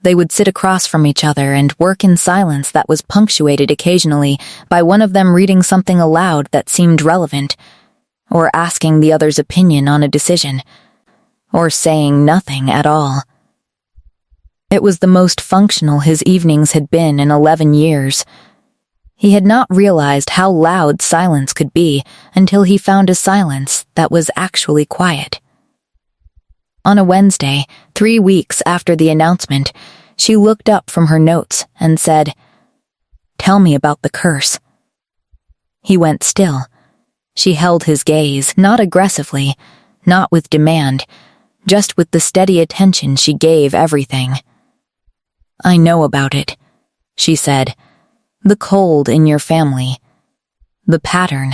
They would sit across from each other and work in silence that was punctuated occasionally by one of them reading something aloud that seemed relevant, or asking the other's opinion on a decision, or saying nothing at all. It was the most functional his evenings had been in 11 years. He had not realized how loud silence could be until he found a silence that was actually quiet. On a Wednesday, 3 weeks after the announcement, she looked up from her notes and said, "Tell me about the curse." He went still. She held his gaze, not aggressively, not with demand, just with the steady attention she gave everything. "I know about it," she said. "The cold in your family. The pattern."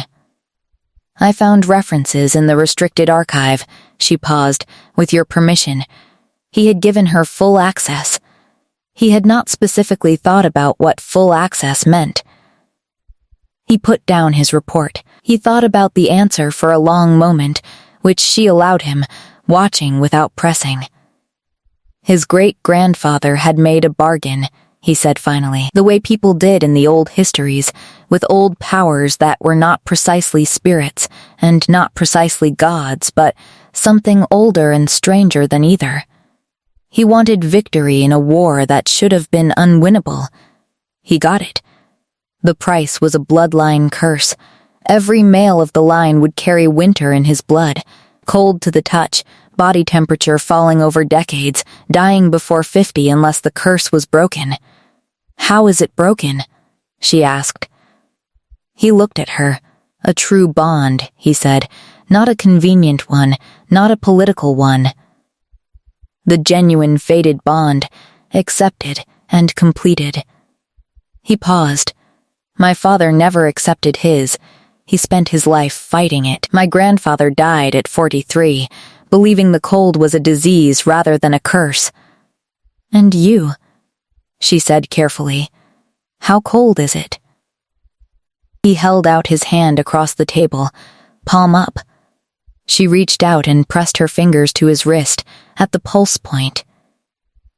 "I found references in the restricted archive," she paused, "with your permission." He had given her full access. He had not specifically thought about what full access meant. He put down his report. He thought about the answer for a long moment, which she allowed him, watching without pressing. His great-grandfather had made a bargain, he said finally, the way people did in the old histories, with old powers that were not precisely spirits and not precisely gods, but something older and stranger than either. He wanted victory in a war that should have been unwinnable. He got it. The price was a bloodline curse. Every male of the line would carry winter in his blood, cold to the touch, body temperature falling over decades, dying before 50 unless the curse was broken. "How is it broken?" she asked. He looked at her. "A true bond," he said, "not a convenient one, not a political one. The genuine fated bond, accepted and completed." He paused. "My father never accepted his. He spent his life fighting it. My grandfather died at 43, believing the cold was a disease rather than a curse." "And you?" she said carefully. "How cold is it?" He held out his hand across the table, palm up. She reached out and pressed her fingers to his wrist, at the pulse point.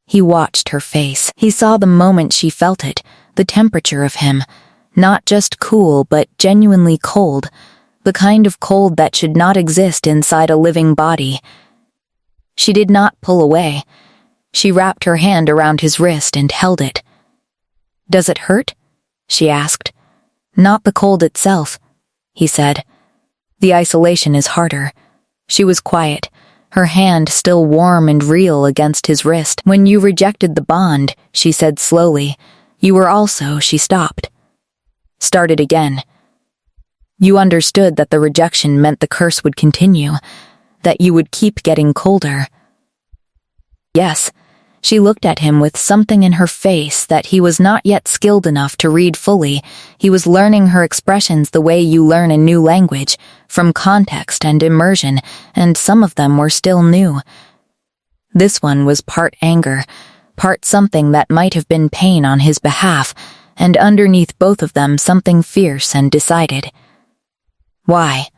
He watched her face. He saw the moment she felt it, the temperature of him, not just cool but genuinely cold, the kind of cold that should not exist inside a living body. She did not pull away. She wrapped her hand around his wrist and held it. "Does it hurt?" she asked. "Not the cold itself," he said. "The isolation is harder." She was quiet, her hand still warm and real against his wrist. "When you rejected the bond," she said slowly, "you were also," she stopped. Started again. "You understood that the rejection meant the curse would continue, that you would keep getting colder." Yes. She looked at him with something in her face that he was not yet skilled enough to read fully. He was learning her expressions the way you learn a new language, from context and immersion, and some of them were still new. This one was part anger, part something that might have been pain on his behalf, and underneath both of them something fierce and decided. "Why?"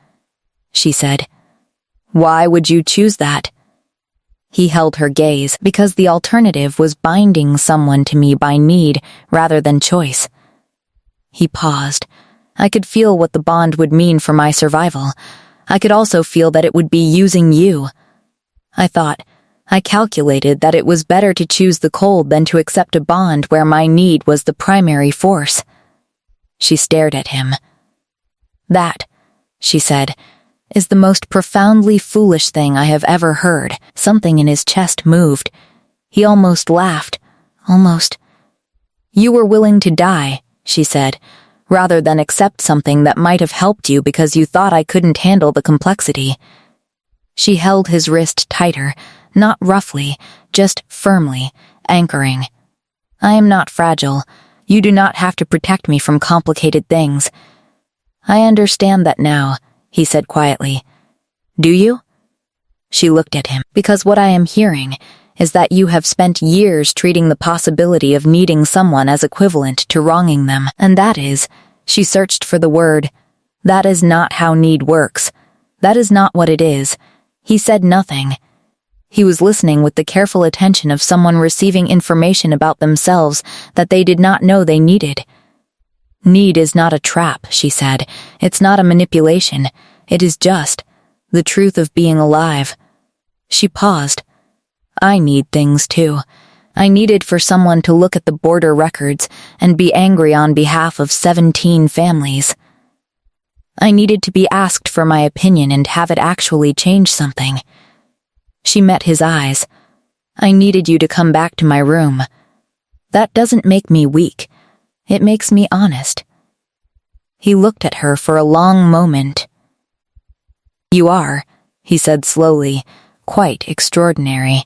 she said. "Why would you choose that?" He held her gaze, "Because the alternative was binding someone to me by need rather than choice." He paused. "I could feel what the bond would mean for my survival. I could also feel that it would be using you. I calculated that it was better to choose the cold than to accept a bond where my need was the primary force." She stared at him. "That," she said, "is the most profoundly foolish thing I have ever heard." Something in his chest moved. He almost laughed. Almost. "You were willing to die," she said, "rather than accept something that might have helped you because you thought I couldn't handle the complexity." She held his wrist tighter, not roughly, just firmly, anchoring. "I am not fragile. You do not have to protect me from complicated things." "I understand that now," he said quietly. "Do you?" She looked at him. "Because what I am hearing is that you have spent years treating the possibility of needing someone as equivalent to wronging them, and that is," she searched for the word, "that is not how need works. That is not what it is." He said nothing. He was listening with the careful attention of someone receiving information about themselves that they did not know they needed. "Need is not a trap," she said. "It's not a manipulation. It is just the truth of being alive." She paused. "I need things too. I needed for someone to look at the border records and be angry on behalf of 17 families. I needed to be asked for my opinion and have it actually change something." She met his eyes. "I needed you to come back to my room. That doesn't make me weak. It makes me honest." He looked at her for a long moment. "You are," he said slowly, quite extraordinary.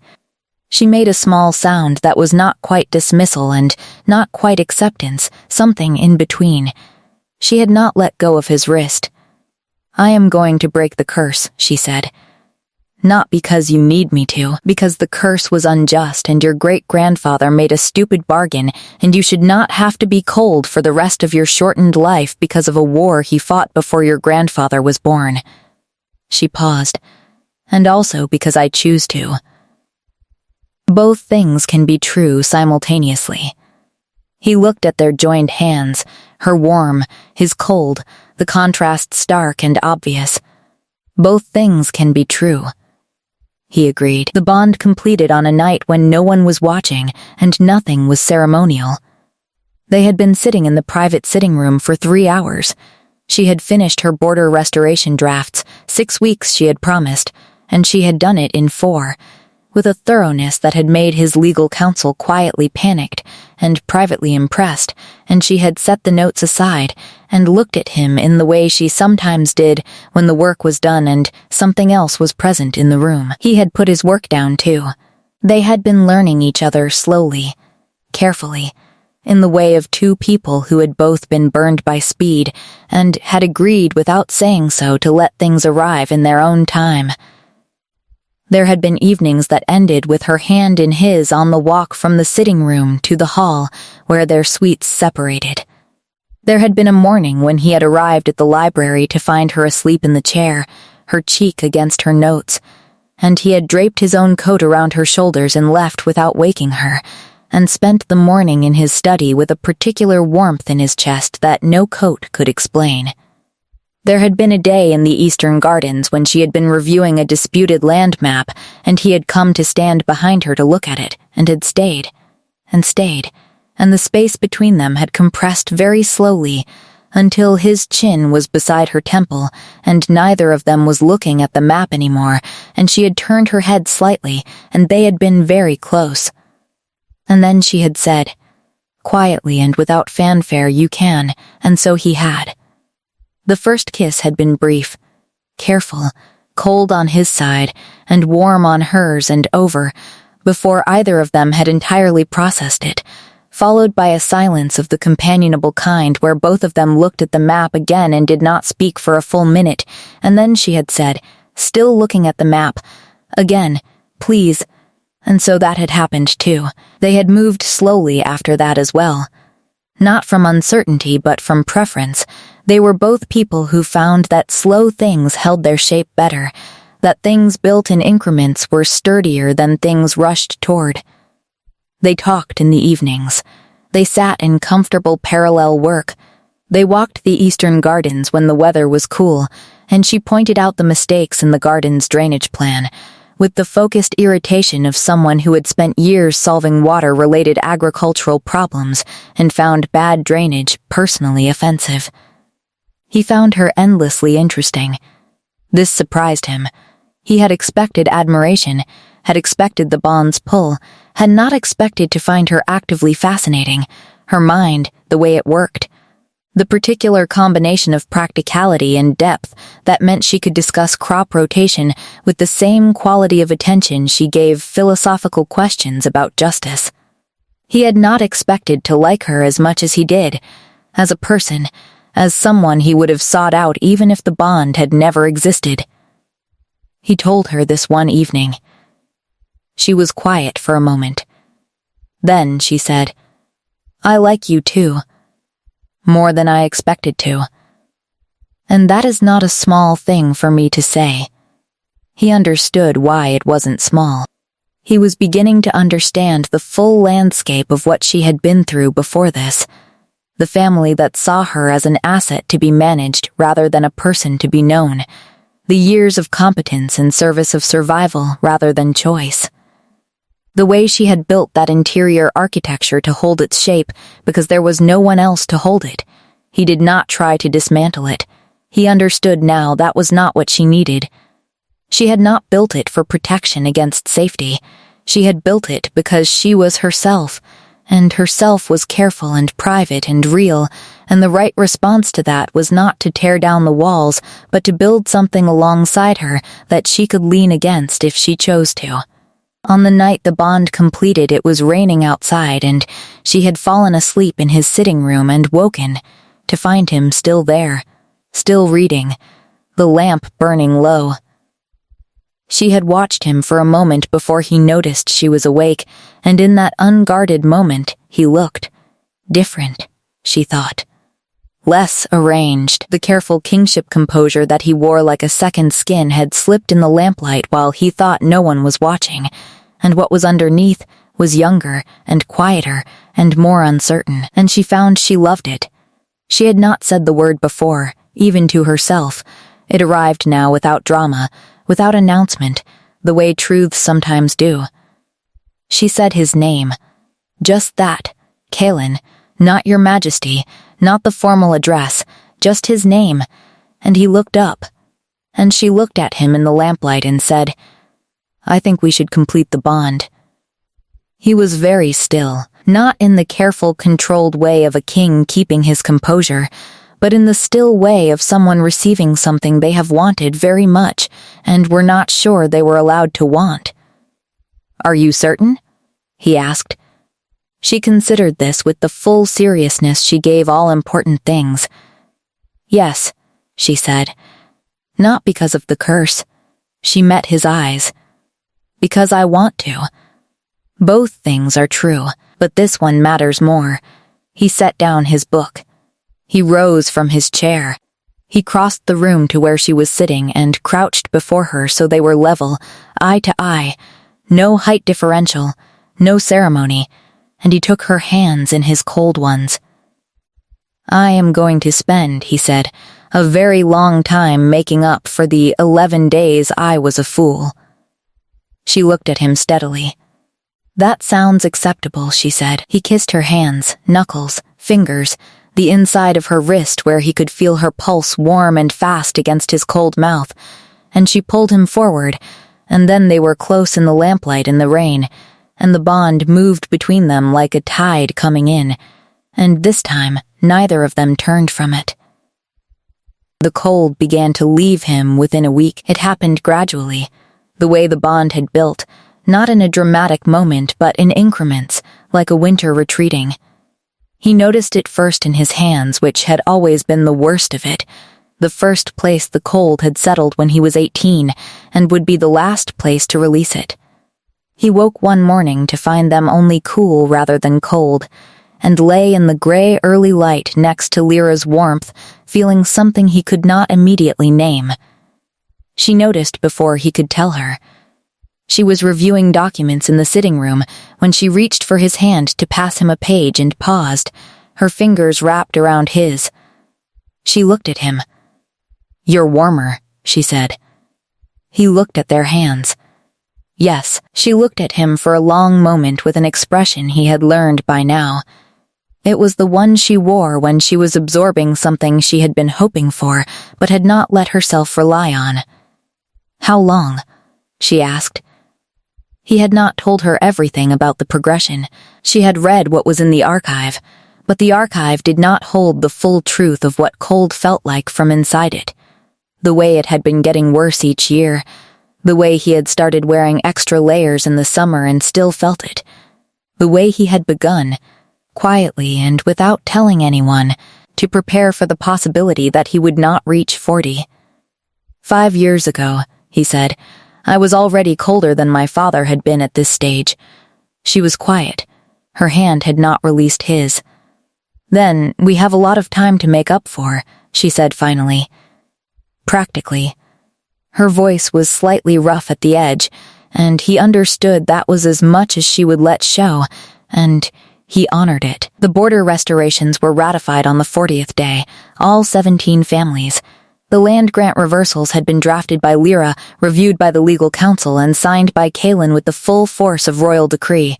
She made a small sound that was not quite dismissal and not quite acceptance, something in between. She had not let go of his wrist. I am going to break the curse, she said. Not because you need me to, because the curse was unjust and your great-grandfather made a stupid bargain and you should not have to be cold for the rest of your shortened life because of a war he fought before your grandfather was born. She paused. And also because I choose to. Both things can be true simultaneously. He looked at their joined hands, her warm, his cold, the contrast stark and obvious. Both things can be true. He agreed. The bond completed on a night when no one was watching and nothing was ceremonial. They had been sitting in the private sitting room for 3 hours. She had finished her border restoration drafts, 6 weeks she had promised, and she had done it in 4, with a thoroughness that had made his legal counsel quietly panicked and privately impressed, and she had set the notes aside and looked at him in the way she sometimes did when the work was done and something else was present in the room. He had put his work down too. They had been learning each other slowly, carefully, in the way of 2 people who had both been burned by speed and had agreed without saying so to let things arrive in their own time. There had been evenings that ended with her hand in his on the walk from the sitting room to the hall where their suites separated. There had been a morning when he had arrived at the library to find her asleep in the chair, her cheek against her notes, and he had draped his own coat around her shoulders and left without waking her, and spent the morning in his study with a particular warmth in his chest that no coat could explain. There had been a day in the Eastern Gardens when she had been reviewing a disputed land map, and he had come to stand behind her to look at it, and had stayed, and stayed, and the space between them had compressed very slowly until his chin was beside her temple, and neither of them was looking at the map anymore, and she had turned her head slightly, and they had been very close. And then she had said, quietly and without fanfare, you can, and so he had. The first kiss had been brief, careful, cold on his side, and warm on hers and over, before either of them had entirely processed it, followed by a silence of the companionable kind where both of them looked at the map again and did not speak for a full minute, and then she had said, still looking at the map, again, please, and so that had happened too. They had moved slowly after that as well. Not from uncertainty, but from preference. They were both people who found that slow things held their shape better, that things built in increments were sturdier than things rushed toward. They talked in the evenings. They sat in comfortable parallel work. They walked the Eastern Gardens when the weather was cool, and she pointed out the mistakes in the garden's drainage plan, with the focused irritation of someone who had spent years solving water-related agricultural problems and found bad drainage personally offensive. He found her endlessly interesting. This surprised him. He had expected admiration, had expected the bond's pull, had not expected to find her actively fascinating, her mind, the way it worked. The particular combination of practicality and depth that meant she could discuss crop rotation with the same quality of attention she gave philosophical questions about justice. He had not expected to like her as much as he did, as a person, as someone he would have sought out even if the bond had never existed. He told her this one evening. She was quiet for a moment. Then she said, I like you too. More than I expected to. And that is not a small thing for me to say. He understood why it wasn't small. He was beginning to understand the full landscape of what she had been through before this. The family that saw her as an asset to be managed rather than a person to be known. The years of competence in service of survival rather than choice. The way she had built that interior architecture to hold its shape because there was no one else to hold it. He did not try to dismantle it. He understood now that was not what she needed. She had not built it for protection against safety. She had built it because she was herself, and herself was careful and private and real, and the right response to that was not to tear down the walls, but to build something alongside her that she could lean against if she chose to. On the night the bond completed, it was raining outside, and she had fallen asleep in his sitting room and woken to find him still there, still reading, the lamp burning low. She had watched him for a moment before he noticed she was awake, and in that unguarded moment, he looked different, she thought. Less arranged. The careful kingship composure that he wore like a second skin had slipped in the lamplight while he thought no one was watching, and what was underneath was younger and quieter and more uncertain, and she found she loved it. She had not said the word before, even to herself. It arrived now without drama, without announcement, the way truths sometimes do. She said his name. Just that, Kalen, not your majesty, not the formal address, just his name, and he looked up, and she looked at him in the lamplight and said, "I think we should complete the bond." He was very still, not in the careful, controlled way of a king keeping his composure, but in the still way of someone receiving something they have wanted very much and were not sure they were allowed to want. "Are you certain?" he asked. She considered this with the full seriousness she gave all important things. "Yes," she said. Not because of the curse. She met his eyes. "Because I want to." Both things are true, but this one matters more. He set down his book. He rose from his chair. He crossed the room to where she was sitting and crouched before her so they were level, eye to eye, no height differential, no ceremony, and he took her hands in his cold ones. "I am going to spend," he said, "a very long time making up for the 11 days I was a fool." She looked at him steadily. "That sounds acceptable," she said. He kissed her hands, knuckles, fingers, the inside of her wrist where he could feel her pulse warm and fast against his cold mouth, and she pulled him forward, and then they were close in the lamplight in the rain, and the bond moved between them like a tide coming in, and this time neither of them turned from it. The cold began to leave him within a week. It happened gradually, the way the bond had built, not in a dramatic moment but in increments, like a winter retreating. He noticed it first in his hands, which had always been the worst of it, the first place the cold had settled when he was 18, and would be the last place to release it. He woke one morning to find them only cool rather than cold, and lay in the gray early light next to Lyra's warmth, feeling something he could not immediately name. She noticed before he could tell her. She was reviewing documents in the sitting room when she reached for his hand to pass him a page and paused, her fingers wrapped around his. She looked at him. "You're warmer," she said. He looked at their hands. Yes, she looked at him for a long moment with an expression he had learned by now. It was the one she wore when she was absorbing something she had been hoping for, but had not let herself rely on. "How long?" she asked. He had not told her everything about the progression. She had read what was in the archive, but the archive did not hold the full truth of what cold felt like from inside it. The way it had been getting worse each year, the way he had started wearing extra layers in the summer and still felt it, the way he had begun, quietly and without telling anyone, to prepare for the possibility that he would not reach 40. 5 years ago, he said, I was already colder than my father had been at this stage. She was quiet. Her hand had not released his. "Then we have a lot of time to make up for," she said finally. "Practically." Her voice was slightly rough at the edge, and he understood that was as much as she would let show, and he honored it. The border restorations were ratified on the 40th day, all 17 families. The land grant reversals had been drafted by Lyra, reviewed by the legal council, and signed by Kalen with the full force of royal decree.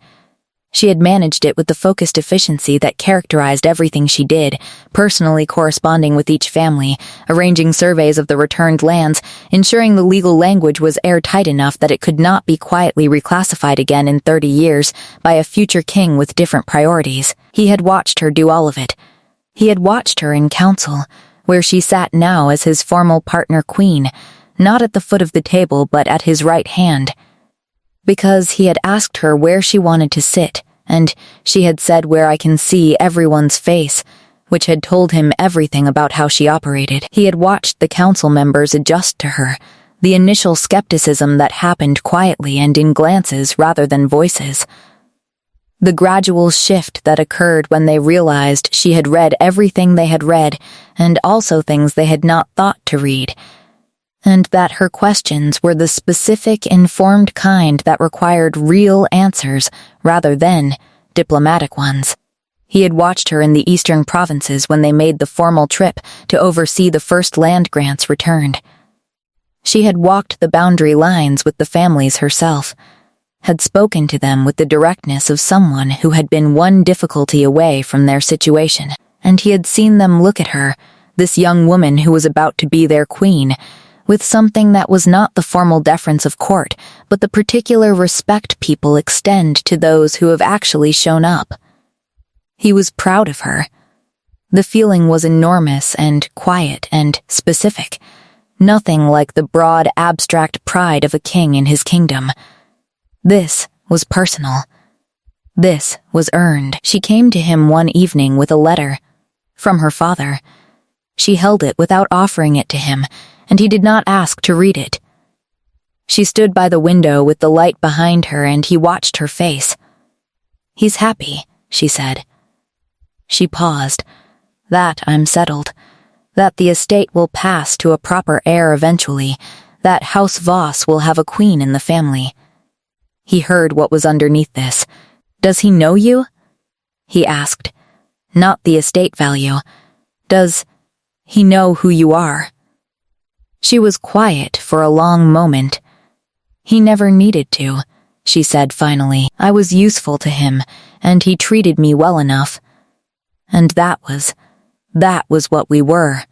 She had managed it with the focused efficiency that characterized everything she did, personally corresponding with each family, arranging surveys of the returned lands, ensuring the legal language was airtight enough that it could not be quietly reclassified again in 30 years by a future king with different priorities. He had watched her do all of it. He had watched her in council, where she sat now as his formal partner queen, not at the foot of the table but at his right hand. Because he had asked her where she wanted to sit, and she had said where I can see everyone's face, which had told him everything about how she operated. He had watched the council members adjust to her, the initial skepticism that happened quietly and in glances rather than voices. The gradual shift that occurred when they realized she had read everything they had read, and also things they had not thought to read, and that her questions were the specific, informed kind that required real answers rather than diplomatic ones. He had watched her in the eastern provinces when they made the formal trip to oversee the first land grants returned. She had walked the boundary lines with the families herself, had spoken to them with the directness of someone who had been one difficulty away from their situation, and he had seen them look at her, this young woman who was about to be their queen, with something that was not the formal deference of court, but the particular respect people extend to those who have actually shown up. He was proud of her. The feeling was enormous and quiet and specific, nothing like the broad, abstract pride of a king in his kingdom. This was personal. This was earned. She came to him one evening with a letter from her father. She held it without offering it to him, and he did not ask to read it. She stood by the window with the light behind her, and he watched her face. "He's happy," she said. She paused. "That I'm settled. That the estate will pass to a proper heir eventually. That House Voss will have a queen in the family." He heard what was underneath this. "Does he know you?" he asked. "Not the estate value. Does he know who you are?" She was quiet for a long moment. "He never needed to," she said finally. "I was useful to him, and he treated me well enough. And that was what we were."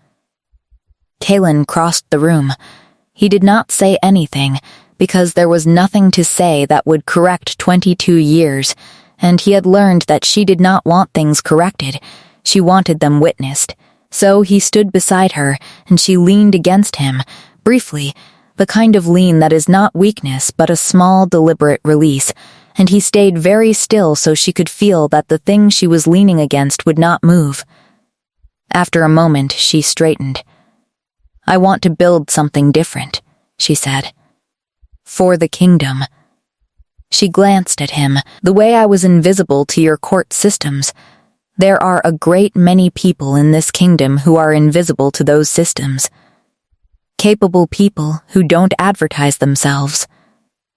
Kalen crossed the room. He did not say anything, because there was nothing to say that would correct 22 years, and he had learned that she did not want things corrected. She wanted them witnessed. So he stood beside her, and she leaned against him, briefly, the kind of lean that is not weakness but a small, deliberate release, and he stayed very still so she could feel that the thing she was leaning against would not move. After a moment, she straightened. "I want to build something different," she said. "For the kingdom." She glanced at him. "The way I was invisible to your court systems. There are a great many people in this kingdom who are invisible to those systems. Capable people who don't advertise themselves,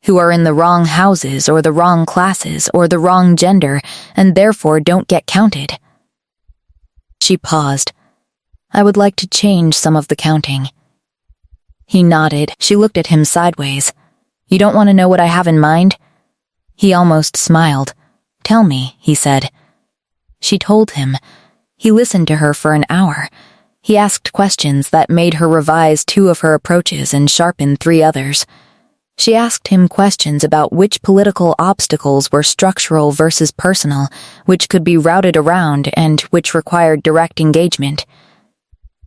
who are in the wrong houses or the wrong classes or the wrong gender and therefore don't get counted." She paused. "I would like to change some of the counting." He nodded. She looked at him sideways. "You don't want to know what I have in mind?" He almost smiled. "Tell me," he said. She told him. He listened to her for an hour. He asked questions that made her revise 2 of her approaches and sharpen 3 others. She asked him questions about which political obstacles were structural versus personal, which could be routed around and which required direct engagement.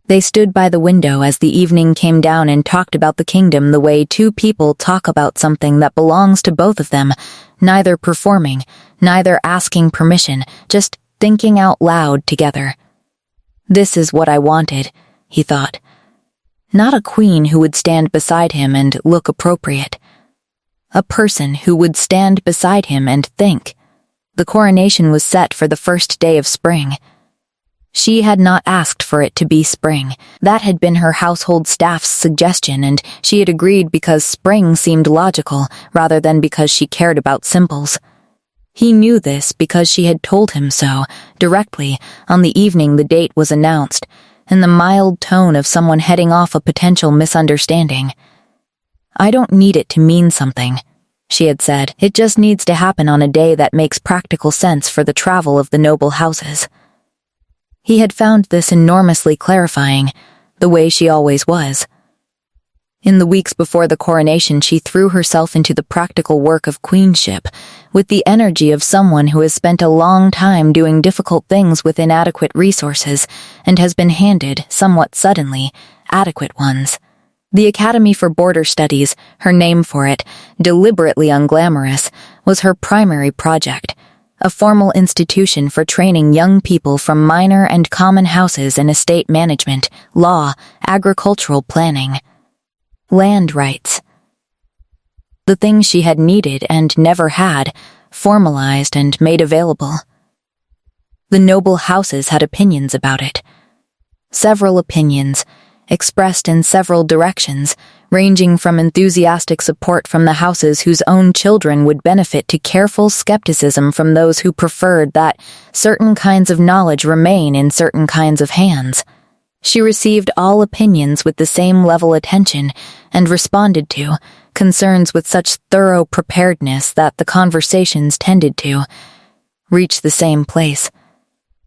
They stood by the window as the evening came down and talked about the kingdom the way 2 people talk about something that belongs to both of them, neither performing, neither asking permission, just thinking out loud together. This is what I wanted, he thought. Not a queen who would stand beside him and look appropriate. A person who would stand beside him and think. The coronation was set for the first day of spring. She had not asked for it to be spring. That had been her household staff's suggestion, and she had agreed because spring seemed logical, rather than because she cared about simples. He knew this because she had told him so, directly, on the evening the date was announced, in the mild tone of someone heading off a potential misunderstanding. "I don't need it to mean something," she had said. "It just needs to happen on a day that makes practical sense for the travel of the noble houses." He had found this enormously clarifying, the way she always was. In the weeks before the coronation, she threw herself into the practical work of queenship, with the energy of someone who has spent a long time doing difficult things with inadequate resources and has been handed, somewhat suddenly, adequate ones. The Academy for Border Studies, her name for it, deliberately unglamorous, was her primary project, a formal institution for training young people from minor and common houses in estate management, law, agricultural planning, land rights. The thing she had needed and never had, formalized and made available. The noble houses had opinions about it. Several opinions, expressed in several directions, ranging from enthusiastic support from the houses whose own children would benefit to careful skepticism from those who preferred that certain kinds of knowledge remain in certain kinds of hands. She received all opinions with the same level attention and responded to concerns with such thorough preparedness that the conversations tended to reach the same place.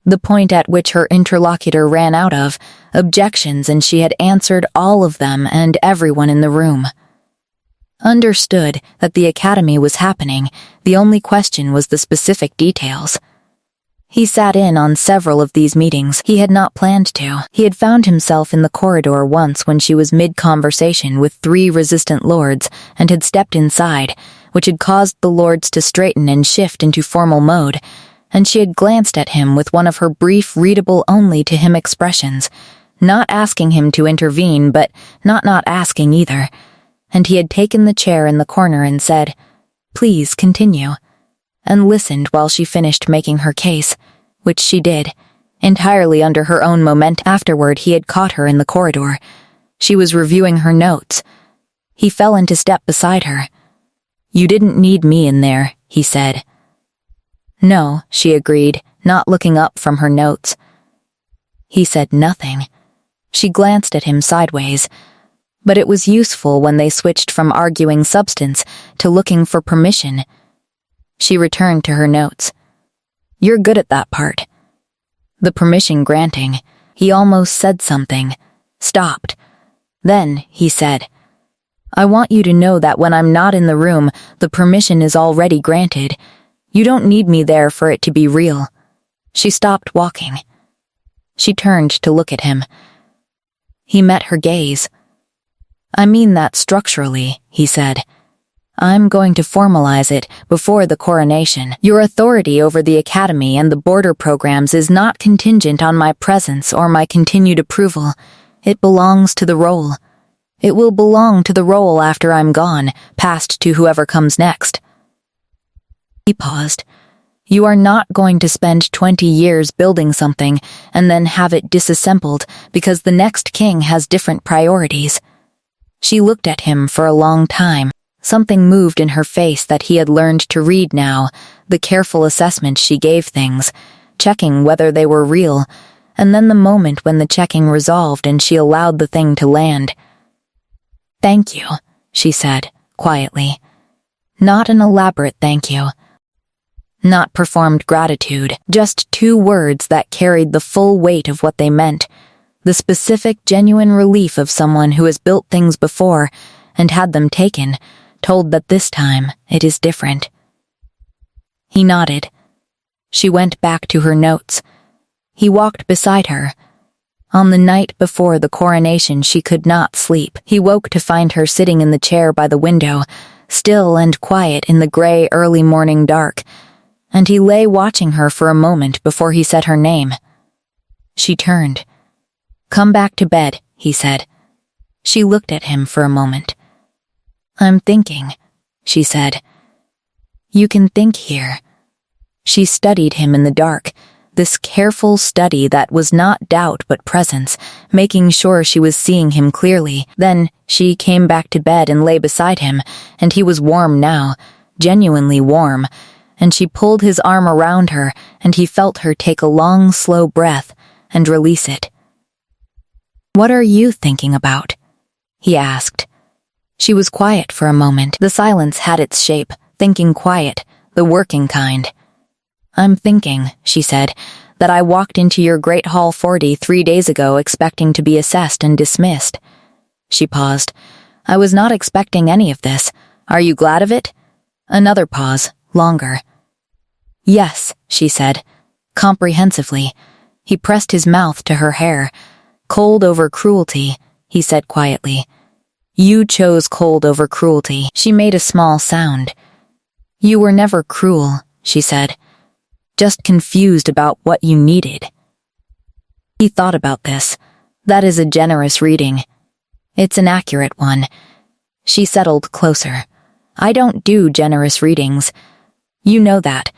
The point at which her interlocutor ran out of objections, and she had answered all of them and everyone in the room. Understood that the academy was happening, the only question was the specific details. He sat in on several of these meetings. He had not planned to. He had found himself in the corridor once when she was mid-conversation with 3 resistant lords and had stepped inside, which had caused the lords to straighten and shift into formal mode, and she had glanced at him with one of her brief readable-only-to-him expressions, not asking him to intervene, but not asking either, and he had taken the chair in the corner and said, "Please continue," and listened while she finished making her case, which she did, entirely under her own moment. Afterward, he had caught her in the corridor. She was reviewing her notes. He fell into step beside her. "You didn't need me in there," he said. "No," she agreed, not looking up from her notes. He said nothing. She glanced at him sideways, but it was useful when they switched from arguing substance to looking for permission. She returned to her notes. "You're good at that part." The permission granting, he almost said something, stopped. Then he said, "I want you to know that when I'm not in the room, the permission is already granted. You don't need me there for it to be real." She stopped walking. She turned to look at him. He met her gaze. "I mean that structurally," he said. "I'm going to formalize it before the coronation. Your authority over the academy and the border programs is not contingent on my presence or my continued approval. It belongs to the role. It will belong to the role after I'm gone, passed to whoever comes next." He paused. "You are not going to spend 20 years building something and then have it disassembled because the next king has different priorities." She looked at him for a long time. Something moved in her face that he had learned to read now, the careful assessment she gave things, checking whether they were real, and then the moment when the checking resolved and she allowed the thing to land. "Thank you," she said, quietly. Not an elaborate thank you. Not performed gratitude, just 2 words that carried the full weight of what they meant, the specific, genuine relief of someone who has built things before and had them taken, told that this time it is different. He nodded. She went back to her notes. He walked beside her. On the night before the coronation, she could not sleep. He woke to find her sitting in the chair by the window, still and quiet in the gray early morning dark, and he lay watching her for a moment before he said her name. She turned. "Come back to bed," he said. She looked at him for a moment. "I'm thinking," she said. "You can think here." She studied him in the dark, this careful study that was not doubt but presence, making sure she was seeing him clearly. Then she came back to bed and lay beside him, and he was warm now, genuinely warm, and she pulled his arm around her, and he felt her take a long, slow breath and release it. "What are you thinking about?" he asked. She was quiet for a moment. The silence had its shape, thinking quiet, the working kind. "I'm thinking," she said, "that I walked into your Great Hall 43 days ago expecting to be assessed and dismissed." She paused. "I was not expecting any of this. Are you glad of it?" Another pause, longer. "Yes," she said, comprehensively. He pressed his mouth to her hair. "Cold over cruelty," he said quietly. "You chose cold over cruelty." She made a small sound. "You were never cruel," she said. "Just confused about what you needed." He thought about this. That is a generous reading. It's an accurate one. She settled closer. "I don't do generous readings. You know that."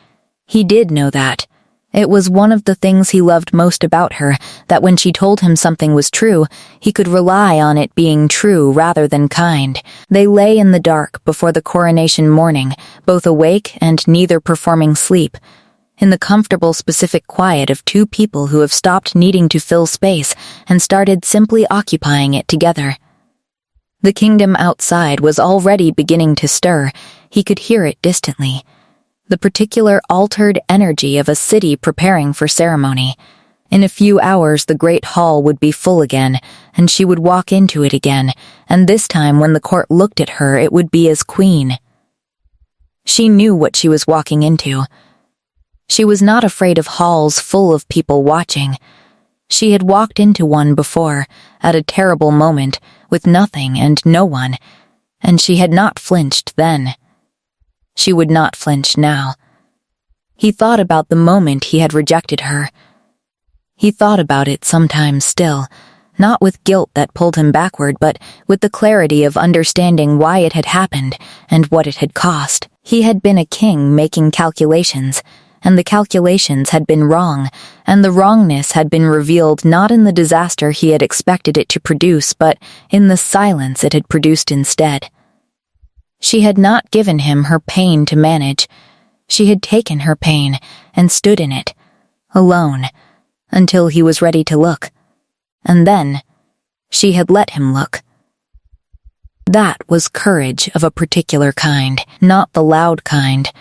He did know that. It was one of the things he loved most about her, that when she told him something was true, he could rely on it being true rather than kind. They lay in the dark before the coronation morning, both awake and neither performing sleep, in the comfortable specific quiet of two people who have stopped needing to fill space and started simply occupying it together. The kingdom outside was already beginning to stir. He could hear it distantly. The particular altered energy of a city preparing for ceremony. In a few hours the great hall would be full again, and she would walk into it again, and this time when the court looked at her it would be as queen. She knew what she was walking into. She was not afraid of halls full of people watching. She had walked into one before, at a terrible moment, with nothing and no one, and she had not flinched then. She would not flinch now. He thought about the moment he had rejected her. He thought about it sometimes still, not with guilt that pulled him backward, but with the clarity of understanding why it had happened and what it had cost. He had been a king making calculations, and the calculations had been wrong, and the wrongness had been revealed not in the disaster he had expected it to produce, but in the silence it had produced instead. She had not given him her pain to manage. She had taken her pain and stood in it, alone, until he was ready to look. And then, she had let him look. That was courage of a particular kind, not the loud kind,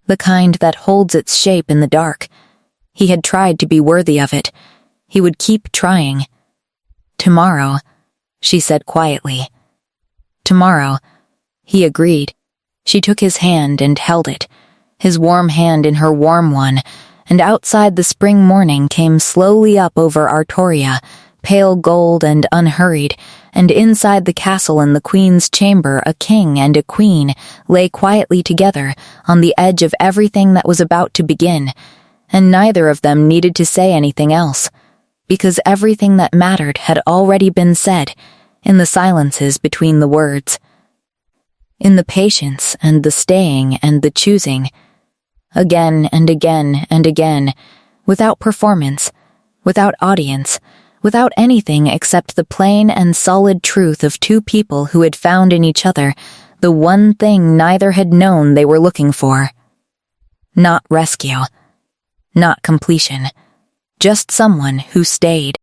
the kind that holds its shape in the dark. He had tried to be worthy of it. He would keep trying. "Tomorrow," she said quietly. "Tomorrow." He agreed. She took his hand and held it, his warm hand in her warm one, and outside the spring morning came slowly up over Artoria, pale gold and unhurried, and inside the castle in the queen's chamber a king and a queen lay quietly together on the edge of everything that was about to begin, and neither of them needed to say anything else, because everything that mattered had already been said, in the silences between the words. In the patience and the staying and the choosing, again and again and again, without performance, without audience, without anything except the plain and solid truth of two people who had found in each other the one thing neither had known they were looking for. Not rescue, not completion, just someone who stayed.